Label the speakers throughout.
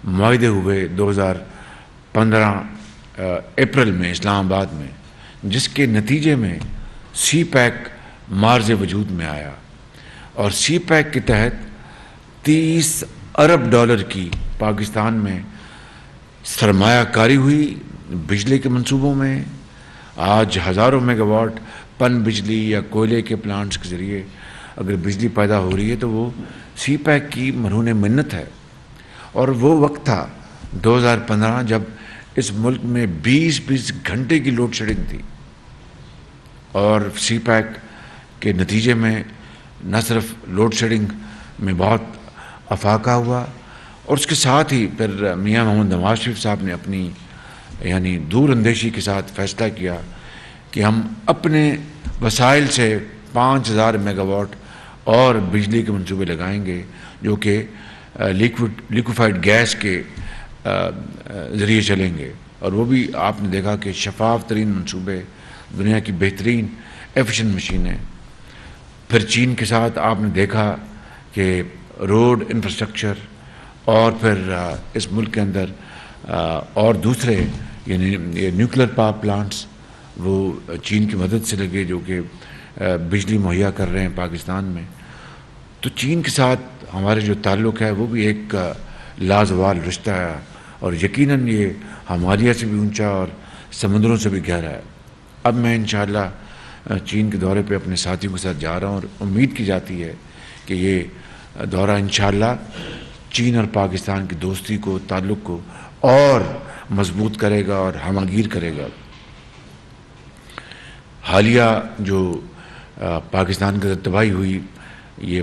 Speaker 1: معاہدے ہوئے 2015 اپریل میں اسلام آباد میں، جس کے نتیجے میں سی پیک مارز وجود میں آیا، اور سی پیک کے تحت 30 ارب ڈالر کی پاکستان میں سرمایہ کاری ہوئی بجلی کے منصوبوں میں۔ آج ہزاروں میگا واٹ پن بجلی یا کوئلے کے پلانٹس کے ذریعے اگر بجلی پیدا ہو رہی ہے تو وہ سی پیک کی مرہون منت ہے۔ اور وہ وقت تھا 2015 جب اس ملک میں 20 گھنٹے کی لوڈ شیڈنگ تھی، اور سی پیک کے نتیجے میں نہ صرف لوڈ شیڈنگ میں بہت افاقہ ہوا، اور اس کے ساتھ ہی پھر میاں محمد نواز شریف صاحب نے اپنی یعنی دور اندیشی کے ساتھ فیصلہ کیا کہ ہم اپنے وسائل سے 5000 میگا واٹ اور بجلی کے منصوبے لگائیں گے، جو کہ لیکوفائڈ گیس کے ذریعے چلیں گے، اور وہ بھی آپ نے دیکھا کہ شفاف ترین منصوبے، دنیا کی بہترین ایفیشنٹ مشینیں۔ پھر چین کے ساتھ آپ نے دیکھا کہ روڈ انفراسٹرکچر، اور پھر اس ملک کے اندر اور دوسرے یعنی نیوکلیر پاور پلانٹس وہ چین کی مدد سے لگے، جو کہ بجلی مہیا کر رہے ہیں پاکستان میں۔ تو چین کے ساتھ ہمارے جو تعلق ہے وہ بھی ایک لازوال رشتہ ہے، اور یقیناً یہ ہمالیہ سے بھی اونچا اور سمندروں سے بھی گہرا ہے۔ اب میں انشاءاللہ چین کے دورے پہ اپنے ساتھیوں کے ساتھ جا رہا ہوں، اور امید کی جاتی ہے کہ یہ دورہ انشاءاللہ چین اور پاکستان کی دوستی کو، تعلق کو اور مضبوط کرے گا اور ہمہ گیر کرے گا۔ حالیہ جو پاکستان کے تباہی ہوئی یہ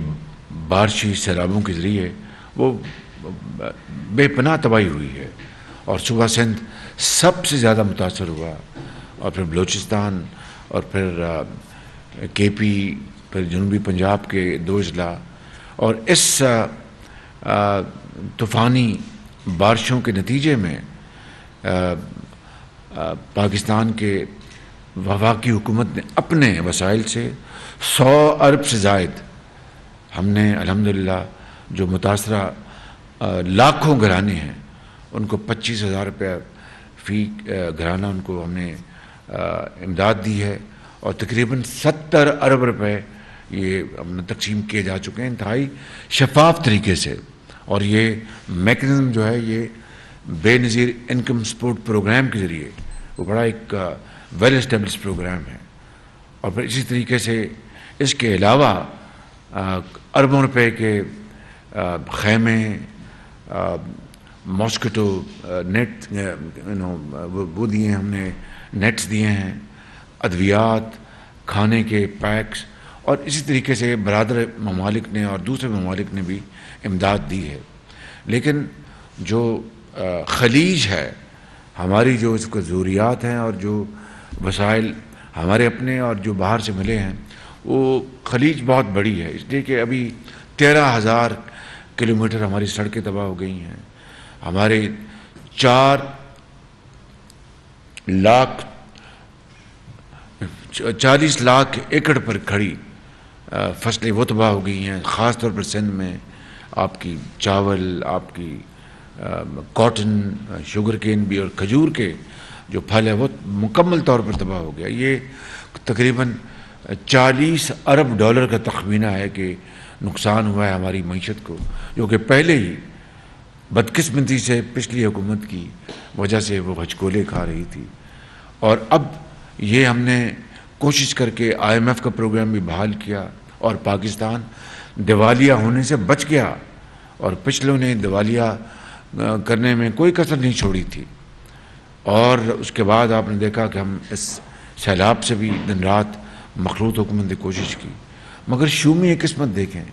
Speaker 1: بارشی سیلابوں کے ذریعے، وہ بے پناہ تباہی ہوئی ہے، اور صوبہ سندھ سب سے زیادہ متاثر ہوا، اور پھر بلوچستان، اور پھر کے پی، پھر جنوبی پنجاب کے 2 اضلاع، اور اس طوفانی بارشوں کے نتیجے میں پاکستان کے وفاقی حکومت نے اپنے وسائل سے 100 ارب سے زائد، ہم نے الحمدللہ جو متاثرہ لاکھوں گھرانے ہیں ان کو 25,000 روپے فی گھرانہ ان کو ہم نے امداد دی ہے، اور تقریباً 70 ارب روپے یہ تقسیم کیے جا چکے ہیں انتہائی شفاف طریقے سے۔ اور یہ میکنزم جو ہے یہ بے نظیر انکم سپورٹ پروگرام کے ذریعے وہ بڑا ایک ویل اسٹیبلش پروگرام ہے۔ اور پھر اسی طریقے سے اس کے علاوہ اربوں روپے کے خیمے، ماسکیٹو نیٹ وہ دیے ہیں، ہم نے نیٹس دیے ہیں، ادویات، کھانے کے پیکس، اور اسی طریقے سے برادر ممالک نے اور دوسرے ممالک نے بھی امداد دی ہے۔ لیکن جو خلیج ہے، ہماری جو اس کو ضروریات ہیں اور جو وسائل ہمارے اپنے اور جو باہر سے ملے ہیں، وہ خلیج بہت بڑی ہے، اس لیے کہ ابھی 13,000 کلومیٹر ہماری سڑکیں تباہ ہو گئی ہیں، ہمارے 40 لاکھ ایکڑ پر کھڑی فصلیں وہ تباہ ہو گئی ہیں، خاص طور پر سندھ میں آپ کی چاول، آپ کی کاٹن، شوگر کین بھی، اور کھجور کے جو پھل ہے وہ مکمل طور پر تباہ ہو گیا۔ یہ تقریباً 40 ارب ڈالر کا تخمینہ ہے کہ نقصان ہوا ہے ہماری معیشت کو، جو کہ پہلے ہی بدقسمتی سے پچھلی حکومت کی وجہ سے وہ ہچکولے کھا رہی تھی۔ اور اب یہ ہم نے کوشش کر کے IMF کا پروگرام بھی بحال کیا، اور پاکستان دیوالیہ ہونے سے بچ گیا، اور پچھلوں نے دیوالیہ کرنے میں کوئی کسر نہیں چھوڑی تھی۔ اور اس کے بعد آپ نے دیکھا کہ ہم اس سیلاب سے بھی دن رات مخلوط حکومت نے کوشش کی، مگر شومی یہ قسمت دیکھیں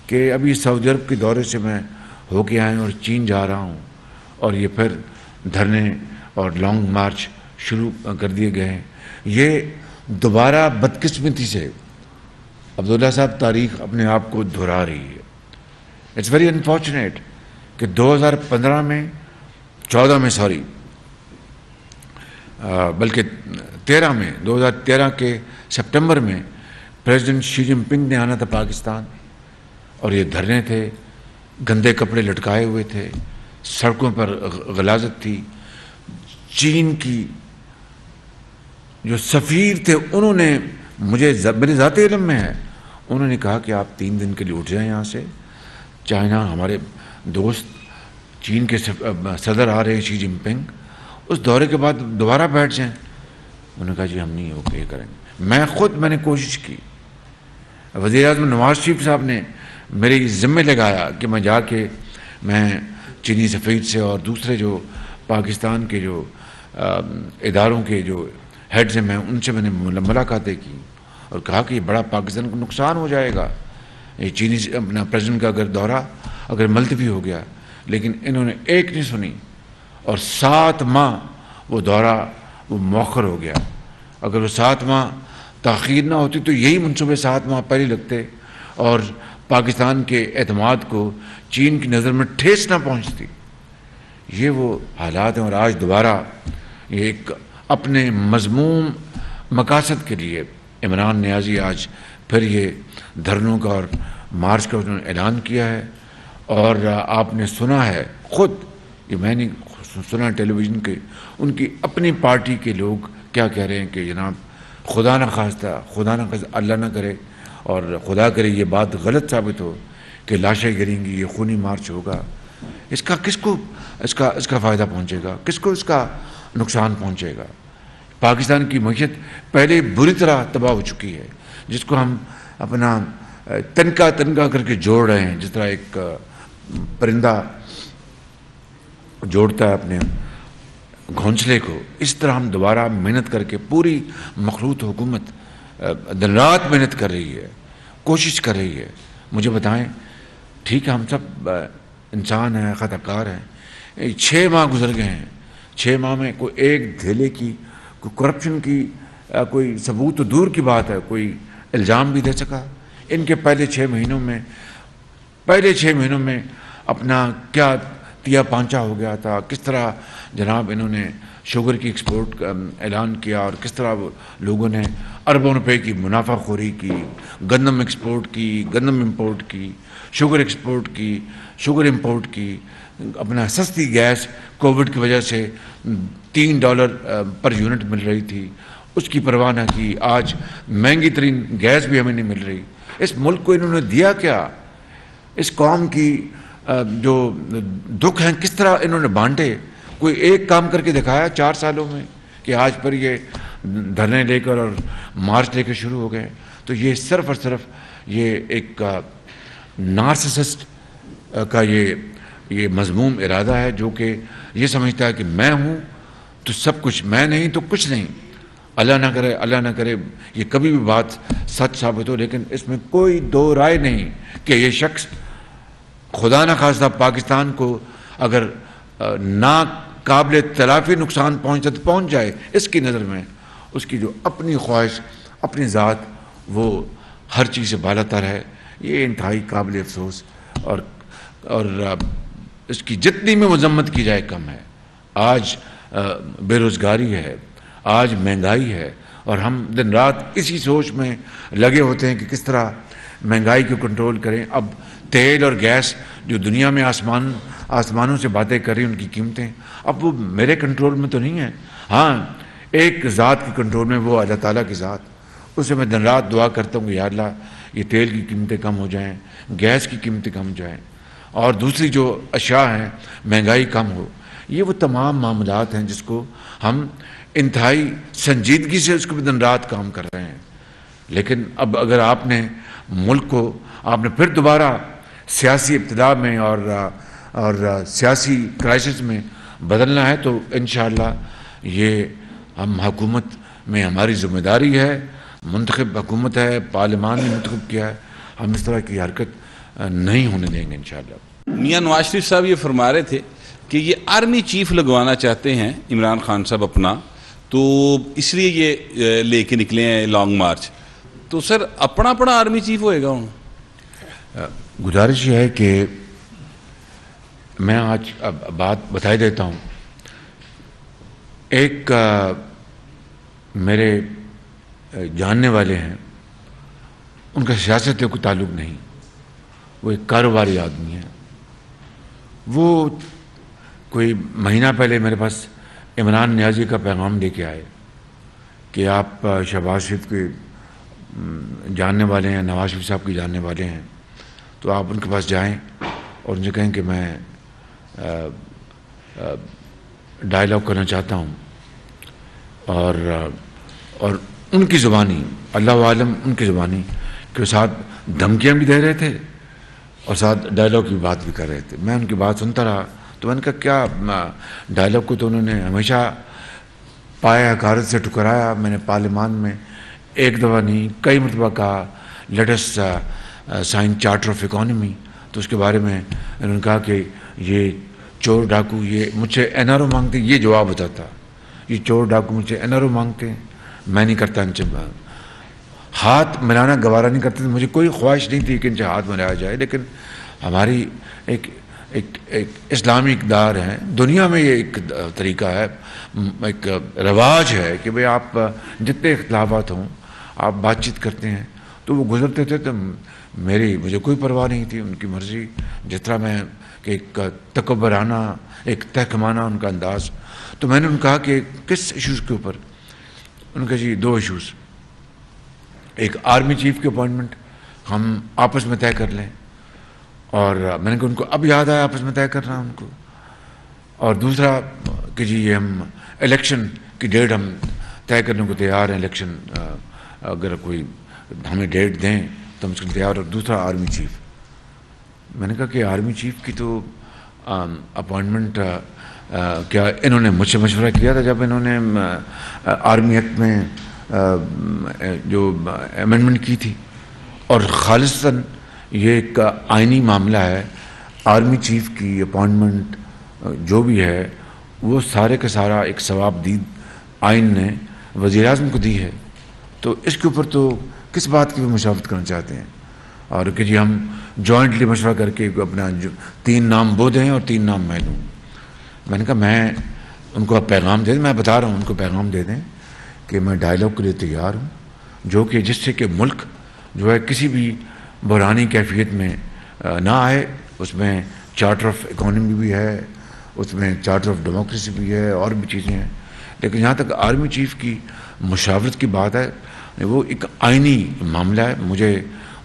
Speaker 1: کہ ابھی سعودی عرب کے دورے سے میں ہو کے آئے اور چین جا رہا ہوں، اور یہ پھر دھرنے اور لانگ مارچ شروع کر دیے گئے ہیں۔ یہ دوبارہ بدقسمتی سے عبداللہ صاحب تاریخ اپنے آپ کو دہرا رہی ہے۔ اٹس ویری انفارچونیٹ کہ 2014 میں بلکہ 2013 کے سپٹمبر میں پریزیڈنٹ شی جن پنگ نے آنا تھا پاکستان، اور یہ دھرنے تھے، گندے کپڑے لٹکائے ہوئے تھے، سڑکوں پر غلاظت تھی. چین کی جو سفیر تھے انہوں نے میرے ذاتی علم میں ہے، انہوں نے کہا کہ آپ 3 دن کے لیے اٹھ جائیں یہاں سے. چائنا ہمارے دوست چین کے صدر آ رہے ہیں شی جن پنگ، اس دورے کے بعد دوبارہ بیٹھ جائیں. انہوں نے کہا جی ہم نہیں اوکے کریں گے. میں نے کوشش کی. وزیر اعظم نواز شریف صاحب نے میرے ذمہ لگایا کہ میں جا کے میں چینی سفیر سے اور دوسرے جو پاکستان کے جو اداروں کے جو ہیڈز ہیں ان سے میں نے ملاقاتیں کی اور کہا کہ یہ بڑا پاکستان کو نقصان ہو جائے گا یہ چینی اپنا پریزیڈنٹ کا اگر دورہ اگر ملتوی ہو گیا. لیکن انہوں نے ایک نہیں سنی اور 7 ماہ وہ دورہ وہ مؤخر ہو گیا. اگر وہ 7 ماہ تاخیر نہ ہوتی تو یہی منصوبے 7 ماہ پہلے لگتے اور پاکستان کے اعتماد کو چین کی نظر میں ٹھیس نہ پہنچتی. یہ وہ حالات ہیں اور آج دوبارہ یہ ایک اپنے مذموم مقاصد کے لیے عمران نیازی آج پھر یہ دھرنوں کا اور مارچ کا انہوں نے اعلان کیا ہے. اور آپ نے سنا ہے خود، یہ میں نے سنا ٹیلی ویژن کے، ان کی اپنی پارٹی کے لوگ کیا کہہ رہے ہیں کہ جناب خدا نہ خواستہ اللہ نہ کرے اور خدا کرے یہ بات غلط ثابت ہو کہ لاشیں گریں گی، یہ خونی مارچ ہوگا. اس کا کس کو اس کا فائدہ پہنچے گا؟ کس کو اس کا نقصان پہنچے گا؟ پاکستان کی معیشت پہلے بری طرح تباہ ہو چکی ہے، جس کو ہم اپنا تنکا کر کے جوڑ رہے ہیں. جس طرح ایک پرندہ جوڑتا ہے اپنے گھونسلے کو، اس طرح ہم دوبارہ محنت کر کے پوری مخلوط حکومت دن رات محنت کر رہی ہے، کوشش کر رہی ہے. مجھے بتائیں، ٹھیک ہے ہم سب انسان ہیں، خطا کار ہیں. 6 ماہ گزر گئے ہیں. 6 ماہ میں کوئی ایک دھیلے کی، کوئی کرپشن کی کوئی ثبوت تو دور کی بات ہے، کوئی الزام بھی دے سکا؟ ان کے پہلے 6 مہینوں میں اپنا کیا تیا پانچا ہو گیا تھا، کس طرح جناب انہوں نے شوگر کی ایکسپورٹ کا اعلان کیا اور کس طرح لوگوں نے اربوں روپے کی منافع خوری کی، گندم ایکسپورٹ کی، گندم امپورٹ کی، شوگر ایکسپورٹ کی، شوگر امپورٹ کی. اپنا سستی گیس کووڈ کی وجہ سے $3 پر یونٹ مل رہی تھی، اس کی پرواہ نہ کی. آج مہنگی ترین گیس بھی ہمیں نہیں مل رہی. اس ملک کو انہوں نے دیا کیا؟ اس قوم کی جو دکھ ہیں کس طرح انہوں نے بانٹے؟ کوئی ایک کام کر کے دکھایا 4 سالوں میں کہ آج پر یہ دھرنے لے کر اور مارچ لے کے شروع ہو گئے؟ تو یہ صرف اور صرف یہ ایک نارسسسٹ کا یہ مذموم ارادہ ہے، جو کہ یہ سمجھتا ہے کہ میں ہوں تو سب کچھ، میں نہیں تو کچھ نہیں. اللہ نہ کرے یہ کبھی بھی بات سچ ثابت ہو، لیکن اس میں کوئی دو رائے نہیں کہ یہ شخص خدا نہ خواستہ پاکستان کو اگر ناقابل تلافی نقصان پہنچتا تو پہنچ جائے. اس کی نظر میں اس کی جو اپنی خواہش، اپنی ذات، وہ ہر چیز سے بالا تر ہے. یہ انتہائی قابل افسوس اور اس کی جتنی میں مذمت کی جائے کم ہے. آج بے روزگاری ہے، آج مہنگائی ہے، اور ہم دن رات اسی سوچ میں لگے ہوتے ہیں کہ کس طرح مہنگائی کو کنٹرول کریں. اب تیل اور گیس جو دنیا میں آسمانوں سے باتیں کر رہی ہیں، ان کی قیمتیں اب وہ میرے کنٹرول میں تو نہیں ہیں. ہاں، ایک ذات کی کنٹرول میں، وہ اللہ تعالیٰ کی ذات. اسے میں دن رات دعا کرتا ہوں کہ یا اللہ یہ تیل کی قیمتیں کم ہو جائیں، گیس کی قیمتیں کم ہو جائیں، اور دوسری جو اشیاء ہیں مہنگائی کم ہو. یہ وہ تمام معاملات ہیں جس کو ہم انتہائی سنجیدگی سے اس کو بھی دن رات کام کر رہے ہیں. لیکن اب اگر آپ نے ملک کو پھر دوبارہ سیاسی ابتدا میں اور سیاسی کرائسس میں بدلنا ہے تو انشاءاللہ یہ ہم حکومت میں ہماری ذمہ داری ہے. منتخب حکومت ہے، پارلیمان نے منتخب کیا ہے، ہم اس طرح کی حرکت نہیں ہونے دیں گے انشاءاللہ.
Speaker 2: میاں نواز شریف صاحب یہ فرما رہے تھے کہ یہ آرمی چیف لگوانا چاہتے ہیں عمران خان صاحب اپنا، تو اس لیے یہ لے کے نکلے ہیں لانگ مارچ. تو سر اپنا آرمی چیف ہوئے گا ہوں؟
Speaker 1: گزارش یہ ہے کہ میں آج بات بتائی دیتا ہوں. ایک میرے جاننے والے ہیں، ان کا سیاست سے کوئی تعلق نہیں، وہ ایک کاروباری آدمی ہیں. وہ کوئی مہینہ پہلے میرے پاس عمران نیازی کا پیغام لے کے آئے کہ آپ شہباز شریف کے جاننے والے ہیں، نواز شریف صاحب کے جاننے والے ہیں، تو آپ ان کے پاس جائیں اور ان سے کہیں کہ میں ڈائلاگ کرنا چاہتا ہوں، اور ان کی زبانی، اللہ عالم ان کی زبانی کہ ساتھ دھمکیاں بھی دے رہے تھے اور ساتھ ڈائلاگ کی بات بھی کر رہے تھے. میں ان کی بات سنتا رہا تو میں نے کہا کیا ڈائلاگ کو تو انہوں نے ہمیشہ پایا حقارت سے ٹکرایا. میں نے پارلیمان میں ایک دفعہ نہیں کئی مرتبہ کہا latest sign charter of economy, تو اس کے بارے میں انہوں نے کہا کہ یہ چور ڈاکو یہ مجھ سے این آر او مانگتے، یہ جواب ہوتا تھا، یہ چور ڈاکو مجھ سے این آر او مانگتے ہیں، میں نہیں کرتا ان سے ہاتھ ملانا گوارا نہیں کرتے تھے. مجھے کوئی خواہش نہیں تھی کہ ان سے ہاتھ ملایا جائے، لیکن ہماری ایک اسلامی اقدار ہے، دنیا میں یہ ایک طریقہ ہے، ایک رواج ہے کہ بھئی آپ جتنے اختلافات ہوں آپ بات چیت کرتے ہیں. تو وہ گزرتے تھے تو مجھے کوئی پرواہ نہیں تھی، ان کی مرضی، جس طرح میں کہ ایک تکبرانہ ایک تحکمانہ ان کا انداز. تو میں نے ان کہا کہ کس ایشوز کے اوپر؟ ان کا جی 2 ایشوز، ایک آرمی چیف کی اپوائنٹمنٹ ہم آپس میں طے کر لیں، اور میں نے کہا ان کو اب یاد آیا آپس میں طے کرنا ان کو، اور دوسرا کہ جی یہ ہم الیکشن کی ڈیٹ ہم طے کرنے کو تیار ہیں، الیکشن اگر کوئی ہمیں ڈیٹ دیں تو ہم اس کے لیے تیار. اور دوسرا آرمی چیف. میں نے کہا کہ آرمی چیف کی تو اپوائنٹمنٹ کیا انہوں نے مجھ سے مشورہ کیا تھا جب انہوں نے آرمی ایکٹ میں جو امینڈمنٹ کی تھی، اور خالصتاً یہ ایک آئینی معاملہ ہے. آرمی چیف کی اپوائنٹمنٹ جو بھی ہے وہ سارے کا سارا ایک ثواب دید آئین نے وزیر اعظم کو دی ہے، تو اس کے اوپر تو کس بات کی بھی مشاورت کرنا چاہتے ہیں؟ اور کہ جی ہم جوائنٹلی مشورہ کر کے اپنا 3 نام وہ دیں اور 3 نام میں دوں. میں نے کہا میں ان کو پیغام دے دیں، میں بتا رہا ہوں ان کو پیغام دے دیں کہ میں ڈائلاگ کے لیے تیار ہوں، جو کہ جس سے کہ ملک جو ہے کسی بھی بحرانی کیفیت میں نہ آئے. اس میں چارٹر آف اکانومی بھی ہے، اس میں چارٹر آف ڈیموکریسی بھی ہے، اور بھی چیزیں ہیں. لیکن جہاں تک آرمی چیف کی مشاورت کی بات ہے، وہ ایک آئینی معاملہ ہے، مجھے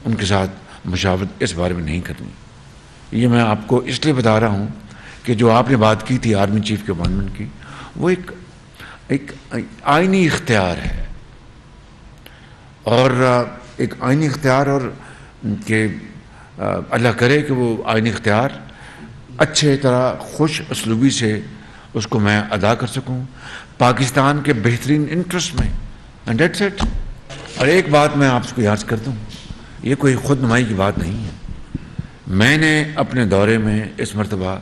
Speaker 1: ان کے ساتھ مشاورت اس بارے میں نہیں کرنی. یہ میں آپ کو اس لیے بتا رہا ہوں کہ جو آپ نے بات کی تھی آرمی چیف کے اپوائنٹمنٹ کی، وہ ایک آئینی اختیار ہے، اور ایک آئینی اختیار، اور کہ اللہ کرے کہ وہ آئینی اختیار اچھے طرح خوش اسلوبی سے اس کو میں ادا کر سکوں پاکستان کے بہترین انٹرسٹ میں. And that's it. اور ایک بات میں آپ کو یاد کر دوں، یہ کوئی خود نمائی کی بات نہیں ہے. میں نے اپنے دورے میں اس مرتبہ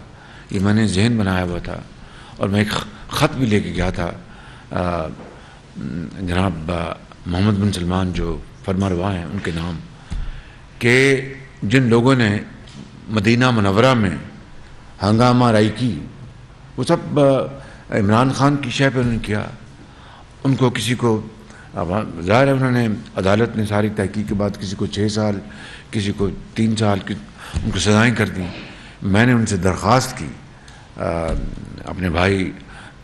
Speaker 1: یہ میں نے ذہن بنایا ہوا تھا، اور میں ایک خط بھی لے کے گیا تھا جناب محمد بن سلمان جو فرما روا ہیں ان کے نام، کہ جن لوگوں نے مدینہ منورہ میں ہنگامہ رائی کی، وہ سب عمران خان کی شے پہ انہوں نے کیا. ان کو کسی کو ظاہر ہے انہوں نے عدالت نے ساری تحقیق کے بعد کسی کو 6 سال، کسی کو 3 سال ان کو سزائیں کر دیں. میں نے ان سے درخواست کی اپنے بھائی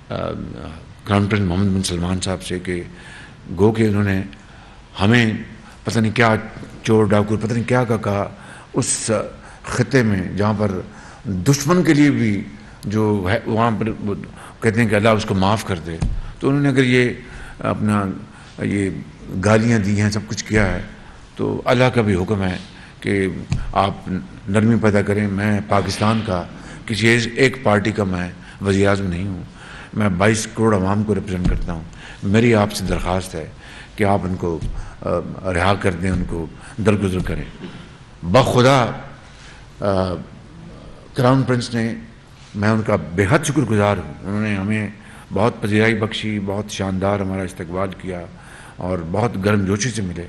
Speaker 1: کراؤن پرنس محمد بن سلمان صاحب سے کہ گو کہ انہوں نے ہمیں پتہ نہیں کیا چور ڈاکو پتہ نہیں کیا کہا اس خطے میں جہاں پر دشمن کے لیے بھی جو ہے وہاں پر کہتے ہیں کہ اللہ اس کو معاف کر دے. تو انہوں نے اگر یہ اپنا یہ گالیاں دی ہیں، سب کچھ کیا ہے، تو اللہ کا بھی حکم ہے کہ آپ نرمی پیدا کریں. میں پاکستان کا کسی ایک پارٹی کا میں وزیر اعظم نہیں ہوں، میں 22 کروڑ عوام کو ریپرزینٹ کرتا ہوں. میری آپ سے درخواست ہے کہ آپ ان کو رہا کر دیں، ان کو درگزر کریں. بخدا کراؤن پرنس نے، میں ان کا بے حد شکر گزار ہوں. انہوں نے ہمیں بہت پذیرائی بخشی، بہت شاندار ہمارا استقبال کیا، اور بہت گرم جوشی سے ملے.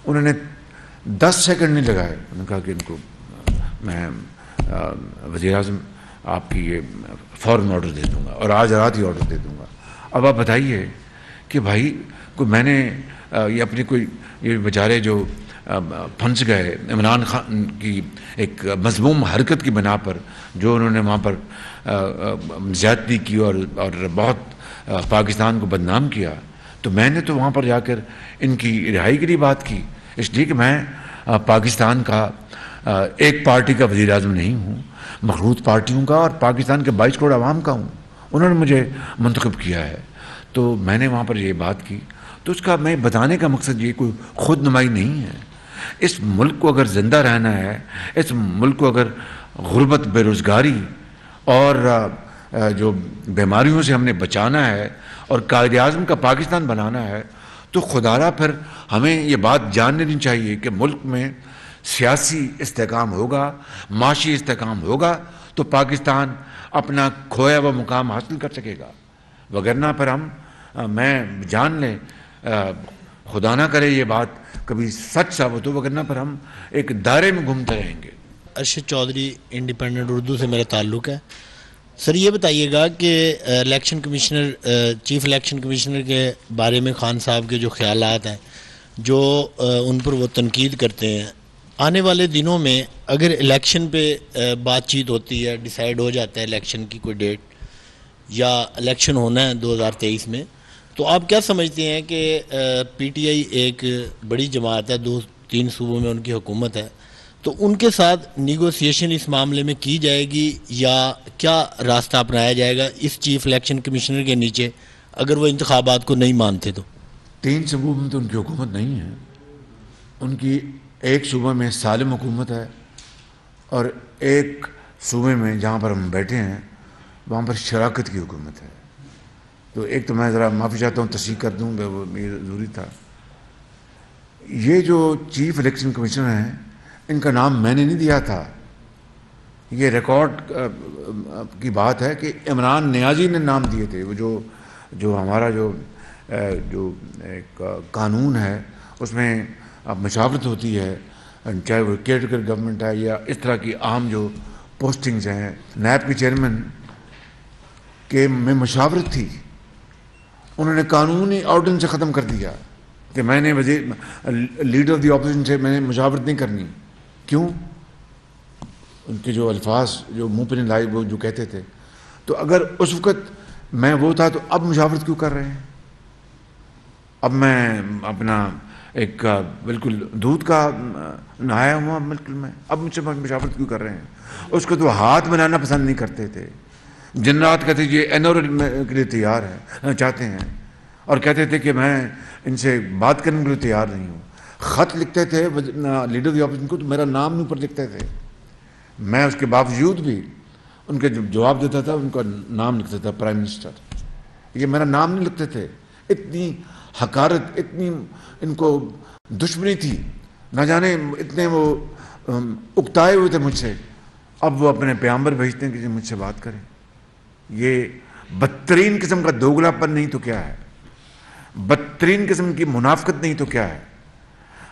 Speaker 1: انہوں نے 10 سیکنڈ نہیں لگائے، انہوں نے کہا کہ ان کو میں وزیر اعظم آپ کی یہ فوراً آرڈر دے دوں گا، اور آج رات ہی آرڈر دے دوں گا. اب آپ بتائیے کہ بھائی کوئی میں نے یہ اپنی کوئی یہ بیچارے جو پھنس گئے عمران خان کی ایک مذموم حرکت کی بنا پر، جو انہوں نے وہاں پر زیادتی کی اور بہت پاکستان کو بدنام کیا، تو میں نے تو وہاں پر جا کر ان کی رہائی کے لیے بات کی، اس لیے کہ میں پاکستان کا ایک پارٹی کا وزیر اعظم نہیں ہوں، مخلوط پارٹیوں کا اور پاکستان کے 22 کروڑ عوام کا ہوں، انہوں نے مجھے منتخب کیا ہے، تو میں نے وہاں پر یہ بات کی۔ تو اس کا میں بتانے کا مقصد یہ کوئی خود نمائی نہیں ہے، اس ملک کو اگر زندہ رہنا ہے، اس ملک کو اگر غربت، بے روزگاری اور جو بیماریوں سے ہم نے بچانا ہے اور قائد اعظم کا پاکستان بنانا ہے، تو خدارا پھر ہمیں یہ بات جان لینی چاہیے کہ ملک میں سیاسی استحکام ہوگا، معاشی استحکام ہوگا تو پاکستان اپنا کھویا ہوا مقام حاصل کر سکے گا، وگرنہ پھر میں جان لیں، خدا نہ کرے یہ بات کبھی سچ ثابت ہو، وگرنہ پر ہم ایک دائرے میں گھومتے رہیں گے۔
Speaker 3: ارشد چودھری، انڈیپینڈنٹ اردو سے میرا تعلق ہے۔ سر یہ بتائیے گا کہ election commissioner, chief election commissioner کے بارے میں خان صاحب کے جو خیالات ہیں، جو ان پر وہ تنقید کرتے ہیں، آنے والے دنوں میں اگر الیکشن پہ بات چیت ہوتی ہے، ڈیسائیڈ ہو جاتا ہے الیکشن کی کوئی ڈیٹ یا الیکشن ہونا ہے 2023 میں، تو آپ کیا سمجھتے ہیں کہ پی ٹی آئی ایک بڑی جماعت ہے، 2-3 صوبوں میں ان کی حکومت ہے، تو ان کے ساتھ نیگوسیشن اس معاملے میں کی جائے گی یا کیا راستہ اپنایا جائے گا اس چیف الیکشن کمشنر کے نیچے اگر وہ انتخابات کو نہیں مانتے؟ تو
Speaker 1: 3 صوبوں میں تو ان کی حکومت نہیں ہے، ان کی ایک صوبہ میں سالم حکومت ہے اور ایک صوبے میں جہاں پر ہم بیٹھے ہیں وہاں پر شراکت کی حکومت ہے۔ تو ایک تو میں ذرا معافی چاہتا ہوں، تصحیح کر دوں، وہ میرا ضروری تھا۔ یہ جو چیف الیکشن کمشنر ہیں، ان کا نام میں نے نہیں دیا تھا، یہ ریکارڈ کی بات ہے کہ عمران نیازی نے نام دیے تھے۔ وہ جو ہمارا جو ایک قانون ہے اس میں مشاورت ہوتی ہے، چاہے وہ کیئر ٹیکر گورنمنٹ ہے یا اس طرح کی عام جو پوسٹنگز ہیں، نیب کے چیئرمین کے میں مشاورت تھی، انہوں نے قانونی آرڈیننس سے ختم کر دیا کہ میں نے لیڈر آف دی اپوزیشن سے میں نے مشاورت نہیں کرنی۔ کیوں؟ ان کے جو الفاظ جو منہ پہ نہیں لائے وہ جو کہتے تھے، تو اگر اس وقت میں وہ تھا تو اب مشاورت کیوں کر رہے ہیں؟ اب میں اپنا ایک بالکل دودھ کا نہایا ہوا بالکل میں، اب مجھ سے مشاورت کیوں کر رہے ہیں؟ اس کو تو ہاتھ بنانا پسند نہیں کرتے تھے، جن رات کہتے یہ اینور کے لیے تیار ہے چاہتے ہیں، اور کہتے تھے کہ میں ان سے بات کرنے کے لیے تیار نہیں ہوں۔ خط لکھتے تھے لیڈر دی اپوزیشن کو تو میرا نام نہیں اوپر لکھتے تھے، میں اس کے باوجود بھی ان کے جواب دیتا تھا، ان کا نام لکھتا تھا پرائم منسٹر، یہ میرا نام نہیں لکھتے تھے۔ اتنی حقارت، اتنی ان کو دشمنی تھی، نہ جانے اتنے وہ اکتائے ہوئے تھے مجھ سے، اب وہ اپنے پیغمبر بھیجتے ہیں کہ مجھ سے بات کریں۔ یہ بدترین قسم کا دوگلا پن نہیں تو کیا ہے، بدترین قسم کی منافقت نہیں تو کیا ہے،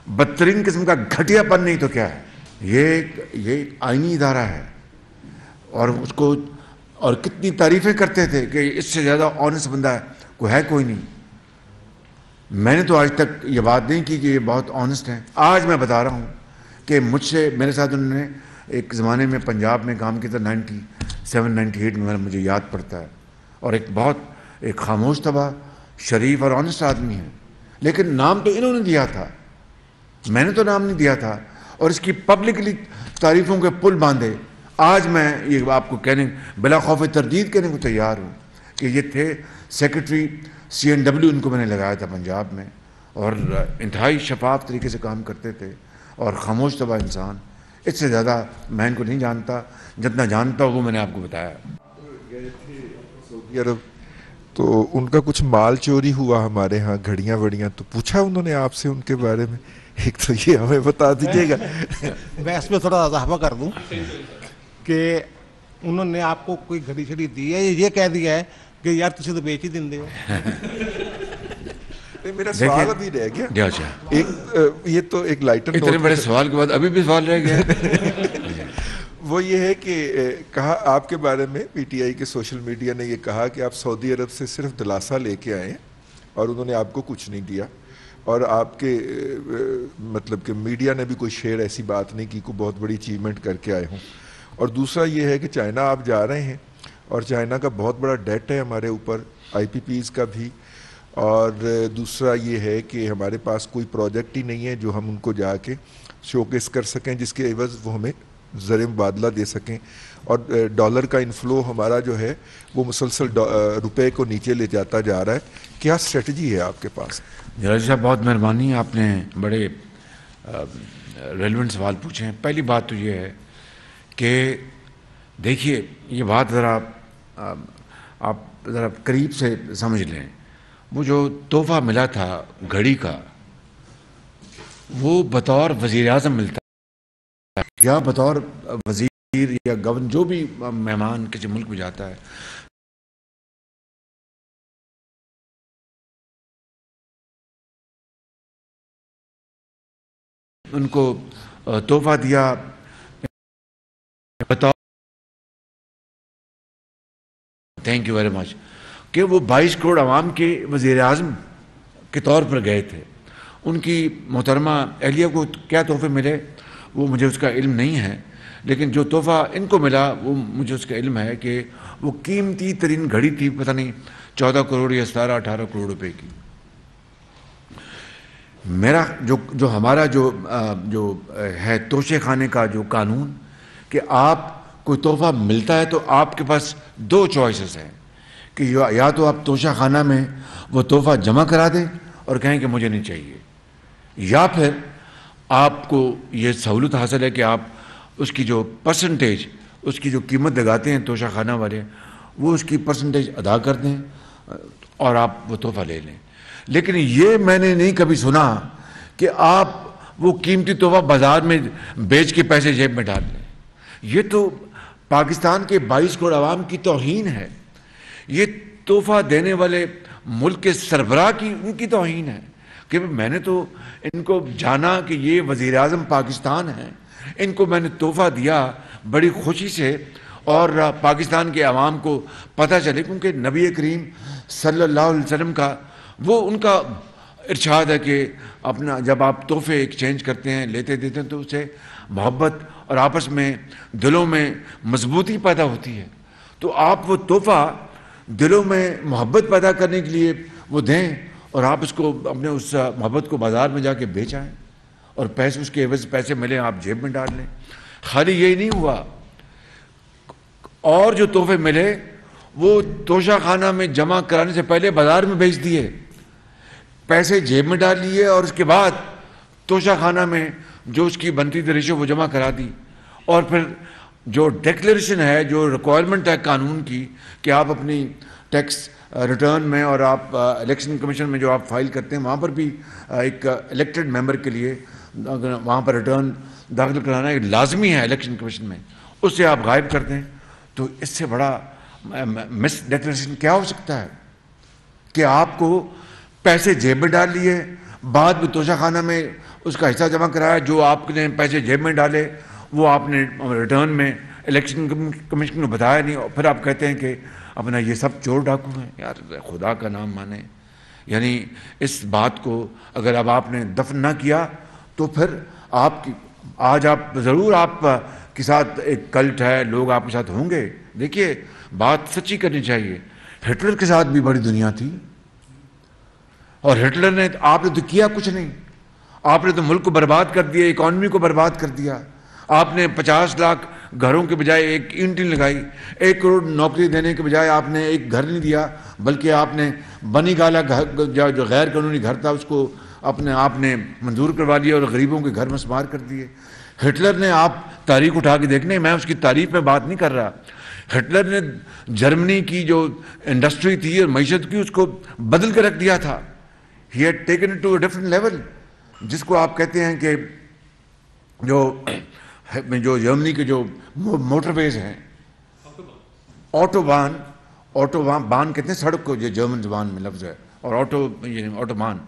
Speaker 1: بدترین قسم کا گھٹیا پن نہیں تو کیا ہے۔ یہ آئینی ادارہ ہے، اور اس کو اور کتنی تعریفیں کرتے تھے کہ اس سے زیادہ آنےسٹ بندہ ہے کوئی نہیں۔ میں نے تو آج تک یہ بات نہیں کی کہ یہ بہت آنےسٹ ہیں۔ آج میں بتا رہا ہوں کہ مجھ سے میرے ساتھ انہوں نے ایک زمانے میں پنجاب میں کام کیا تھا، 97-98 میں مجھے یاد پڑتا ہے، اور ایک خاموش طبع، شریف اور آنےسٹ آدمی ہے، لیکن نام تو انہوں نے دیا تھا، میں نے تو نام نہیں دیا تھا، اور اس کی پبلکلی تعریفوں کے پل باندھے۔ آج میں یہ آپ کو کہنے بلا خوف تردید کہنے کو تیار ہوں کہ یہ تھے سیکرٹری CNW، ان کو میں نے لگایا تھا پنجاب میں، اور انتہائی شفاف طریقے سے کام کرتے تھے اور خاموش طبع انسان۔ اس سے زیادہ میں ان کو نہیں جانتا، جتنا جانتا ہوں وہ میں نے آپ کو بتایا۔
Speaker 4: گئے تھے سعودی عرب، تو ان کا کچھ مال چوری ہوا ہمارے ہاں، گھڑیاں وڑیاں، تو پوچھا انہوں نے آپ سے ان کے بارے میں؟ ایک تو یہ ہمیں بتا دیجیے گا۔
Speaker 5: میں اس میں تھوڑا اضافہ کر دوں کہ انہوں نے آپ کو کوئی گھڑی چھڑی دی ہے، یہ کہہ دیا ہے کہ یار تجھے تو بیچ ہی دیں دے ہو۔
Speaker 4: میرا سوال ابھی رہ گیا، ایک یہ تو ایک لائٹر نوٹ،
Speaker 1: اتنے بڑے سوال کے بعد ابھی بھی سوال رہ گیا۔
Speaker 4: وہ یہ ہے کہ کہا آپ کے بارے میں پی ٹی آئی کے سوشل میڈیا نے یہ کہا کہ آپ سعودی عرب سے صرف دلاسا لے کے آئے اور انہوں نے آپ کو کچھ نہیں دیا، اور آپ کے مطلب کہ میڈیا نے بھی کوئی شیئر ایسی بات نہیں کی، کوئی بہت بڑی اچیومنٹ کر کے آئے ہوں. اور دوسرا یہ ہے کہ چائنا آپ جا رہے ہیں اور چائنا کا بہت بڑا ڈیٹ ہے ہمارے اوپر، آئی پی پیز کا بھی، اور دوسرا یہ ہے کہ ہمارے پاس کوئی پروجیکٹ ہی نہیں ہے جو ہم ان کو جا کے شوکیس کر سکیں جس کے عوض وہ ہمیں زر مبادلہ دے سکیں. اور ڈالر کا انفلو ہمارا جو ہے وہ مسلسل روپے کو نیچے لے جاتا جا رہا ہے. کیا اسٹریٹجی ہے آپ کے پاس؟
Speaker 1: جراجی صاحب بہت مہربانی، آپ نے بڑے ریلیونٹ سوال پوچھے ہیں. پہلی بات تو یہ ہے کہ دیکھیے یہ بات ذرا آپ ذرا قریب سے سمجھ لیں. وہ جو تحفہ ملا تھا گھڑی کا، وہ بطور وزیر اعظم ملتا ہے یا بطور وزیر یا گورنر، جو بھی مہمان کسی ملک میں جاتا ہے، ان کو تحفہ دیا بطور تھینک یو ویری مچ، کہ وہ 22 کروڑ عوام کے وزیر اعظم کے طور پر گئے تھے. ان کی محترمہ اہلیہ کو کیا تحفے ملے وہ مجھے اس کا علم نہیں ہے، لیکن جو تحفہ ان کو ملا وہ مجھے اس کا علم ہے کہ وہ قیمتی ترین گھڑی تھی، پتہ نہیں 14 کروڑ یا 17-18 کروڑ روپے کی. میرا جو ہمارا جو ہے توشے خانے کا جو قانون، کہ آپ کوئی تحفہ ملتا ہے تو آپ کے پاس 2 چوائسز ہیں کہ یا تو آپ توشہ خانہ میں وہ تحفہ جمع کرا دیں اور کہیں کہ مجھے نہیں چاہیے، یا پھر آپ کو یہ سہولت حاصل ہے کہ آپ اس کی جو پرسنٹیج، اس کی جو قیمت لگاتے ہیں توشہ خانہ والے، وہ اس کی پرسنٹیج ادا کر دیں اور آپ وہ تحفہ لے لیں. لیکن یہ میں نے نہیں کبھی سنا کہ آپ وہ قیمتی تحفہ بازار میں بیچ کے پیسے جیب میں ڈال لیں. یہ تو پاکستان کے 22 کروڑ عوام کی توہین ہے. یہ تحفہ دینے والے ملک کے سربراہ کی ان کی توہین ہے کہ میں نے تو ان کو جانا کہ یہ وزیر اعظم پاکستان ہیں، ان کو میں نے تحفہ دیا بڑی خوشی سے، اور پاکستان کے عوام کو پتہ چلے، کیونکہ نبی کریم صلی اللہ علیہ وسلم کا وہ ان کا ارشاد ہے کہ اپنا جب آپ تحفے ایکسچینج کرتے ہیں، لیتے دیتے ہیں، تو اسے محبت اور آپس میں دلوں میں مضبوطی پیدا ہوتی ہے. تو آپ وہ تحفہ دلوں میں محبت پیدا کرنے کے لیے وہ دیں، اور آپ اس کو اپنے اس محبت کو بازار میں جا کے بیچ آئیں اور پیسے اس کے عوض پیسے ملیں آپ جیب میں ڈال لیں. خالی یہی نہیں ہوا، اور جو تحفے ملے وہ توشہ خانہ میں جمع کرانے سے پہلے بازار میں بیچ دیے، پیسے جیب میں ڈال لیے، اور اس کے بعد توشہ خانہ میں جو اس کی بنتی تھی ریشو وہ جمع کرا دی. اور پھر جو ڈیکلیریشن ہے، جو ریکوائرمنٹ ہے قانون کی کہ آپ اپنی ٹیکس ریٹرن میں اور آپ الیکشن کمیشن میں جو آپ فائل کرتے ہیں وہاں پر بھی ایک الیکٹڈ ممبر کے لیے وہاں پر ریٹرن داخل کرانا ایک لازمی ہے الیکشن کمیشن میں، اس سے آپ غائب کر دیں. تو اس سے بڑا مس ڈیکلیریشن کیا ہو سکتا ہے کہ آپ کو پیسے جیب میں ڈال لیے، بعد میں توشہ خانہ میں اس کا حصہ جمع کرایا، جو آپ نے پیسے جیب میں ڈالے وہ آپ نے ریٹرن میں الیکشن کمیشن کو بتایا نہیں، اور پھر آپ کہتے ہیں کہ اپنا یہ سب چور ڈاکو ہیں. یار خدا کا نام مانے، یعنی اس بات کو اگر اب آپ نے دفن نہ کیا تو پھر آپ کی آج آپ ضرور آپ کے ساتھ ایک کلٹ ہے، لوگ آپ کے ساتھ ہوں گے. دیکھیے بات سچی کرنی چاہیے، ہٹلر کے ساتھ بھی بڑی دنیا تھی، اور ہٹلر نے آپ نے تو کیا کچھ نہیں، آپ نے تو ملک کو برباد کر دیا، اکانومی کو برباد کر دیا. آپ نے 50 لاکھ گھروں کے بجائے ایک اینٹ نہیں لگائی، 1 کروڑ نوکری دینے کے بجائے آپ نے ایک گھر نہیں دیا، بلکہ آپ نے بنی گالا گھر جو غیر قانونی گھر تھا اس کو آپ نے منظور کروا لیا اور غریبوں کے گھر مسمار کر دیے. ہٹلر نے آپ تاریخ اٹھا کے دیکھنے، میں اس کی تعریف میں بات نہیں کر رہا، ہٹلر نے جرمنی کی جو انڈسٹری تھی اور معیشت کی اس کو بدل کے رکھ دیا تھا. He had taken it to a different level، جس کو آپ کہتے ہیں کہ جو جرمنی کے جو موٹر ویز ہیں، آٹوبان کہتے ہیں سڑک کو، جو جرمن زبان میں لفظ ہے، اور آٹوبان،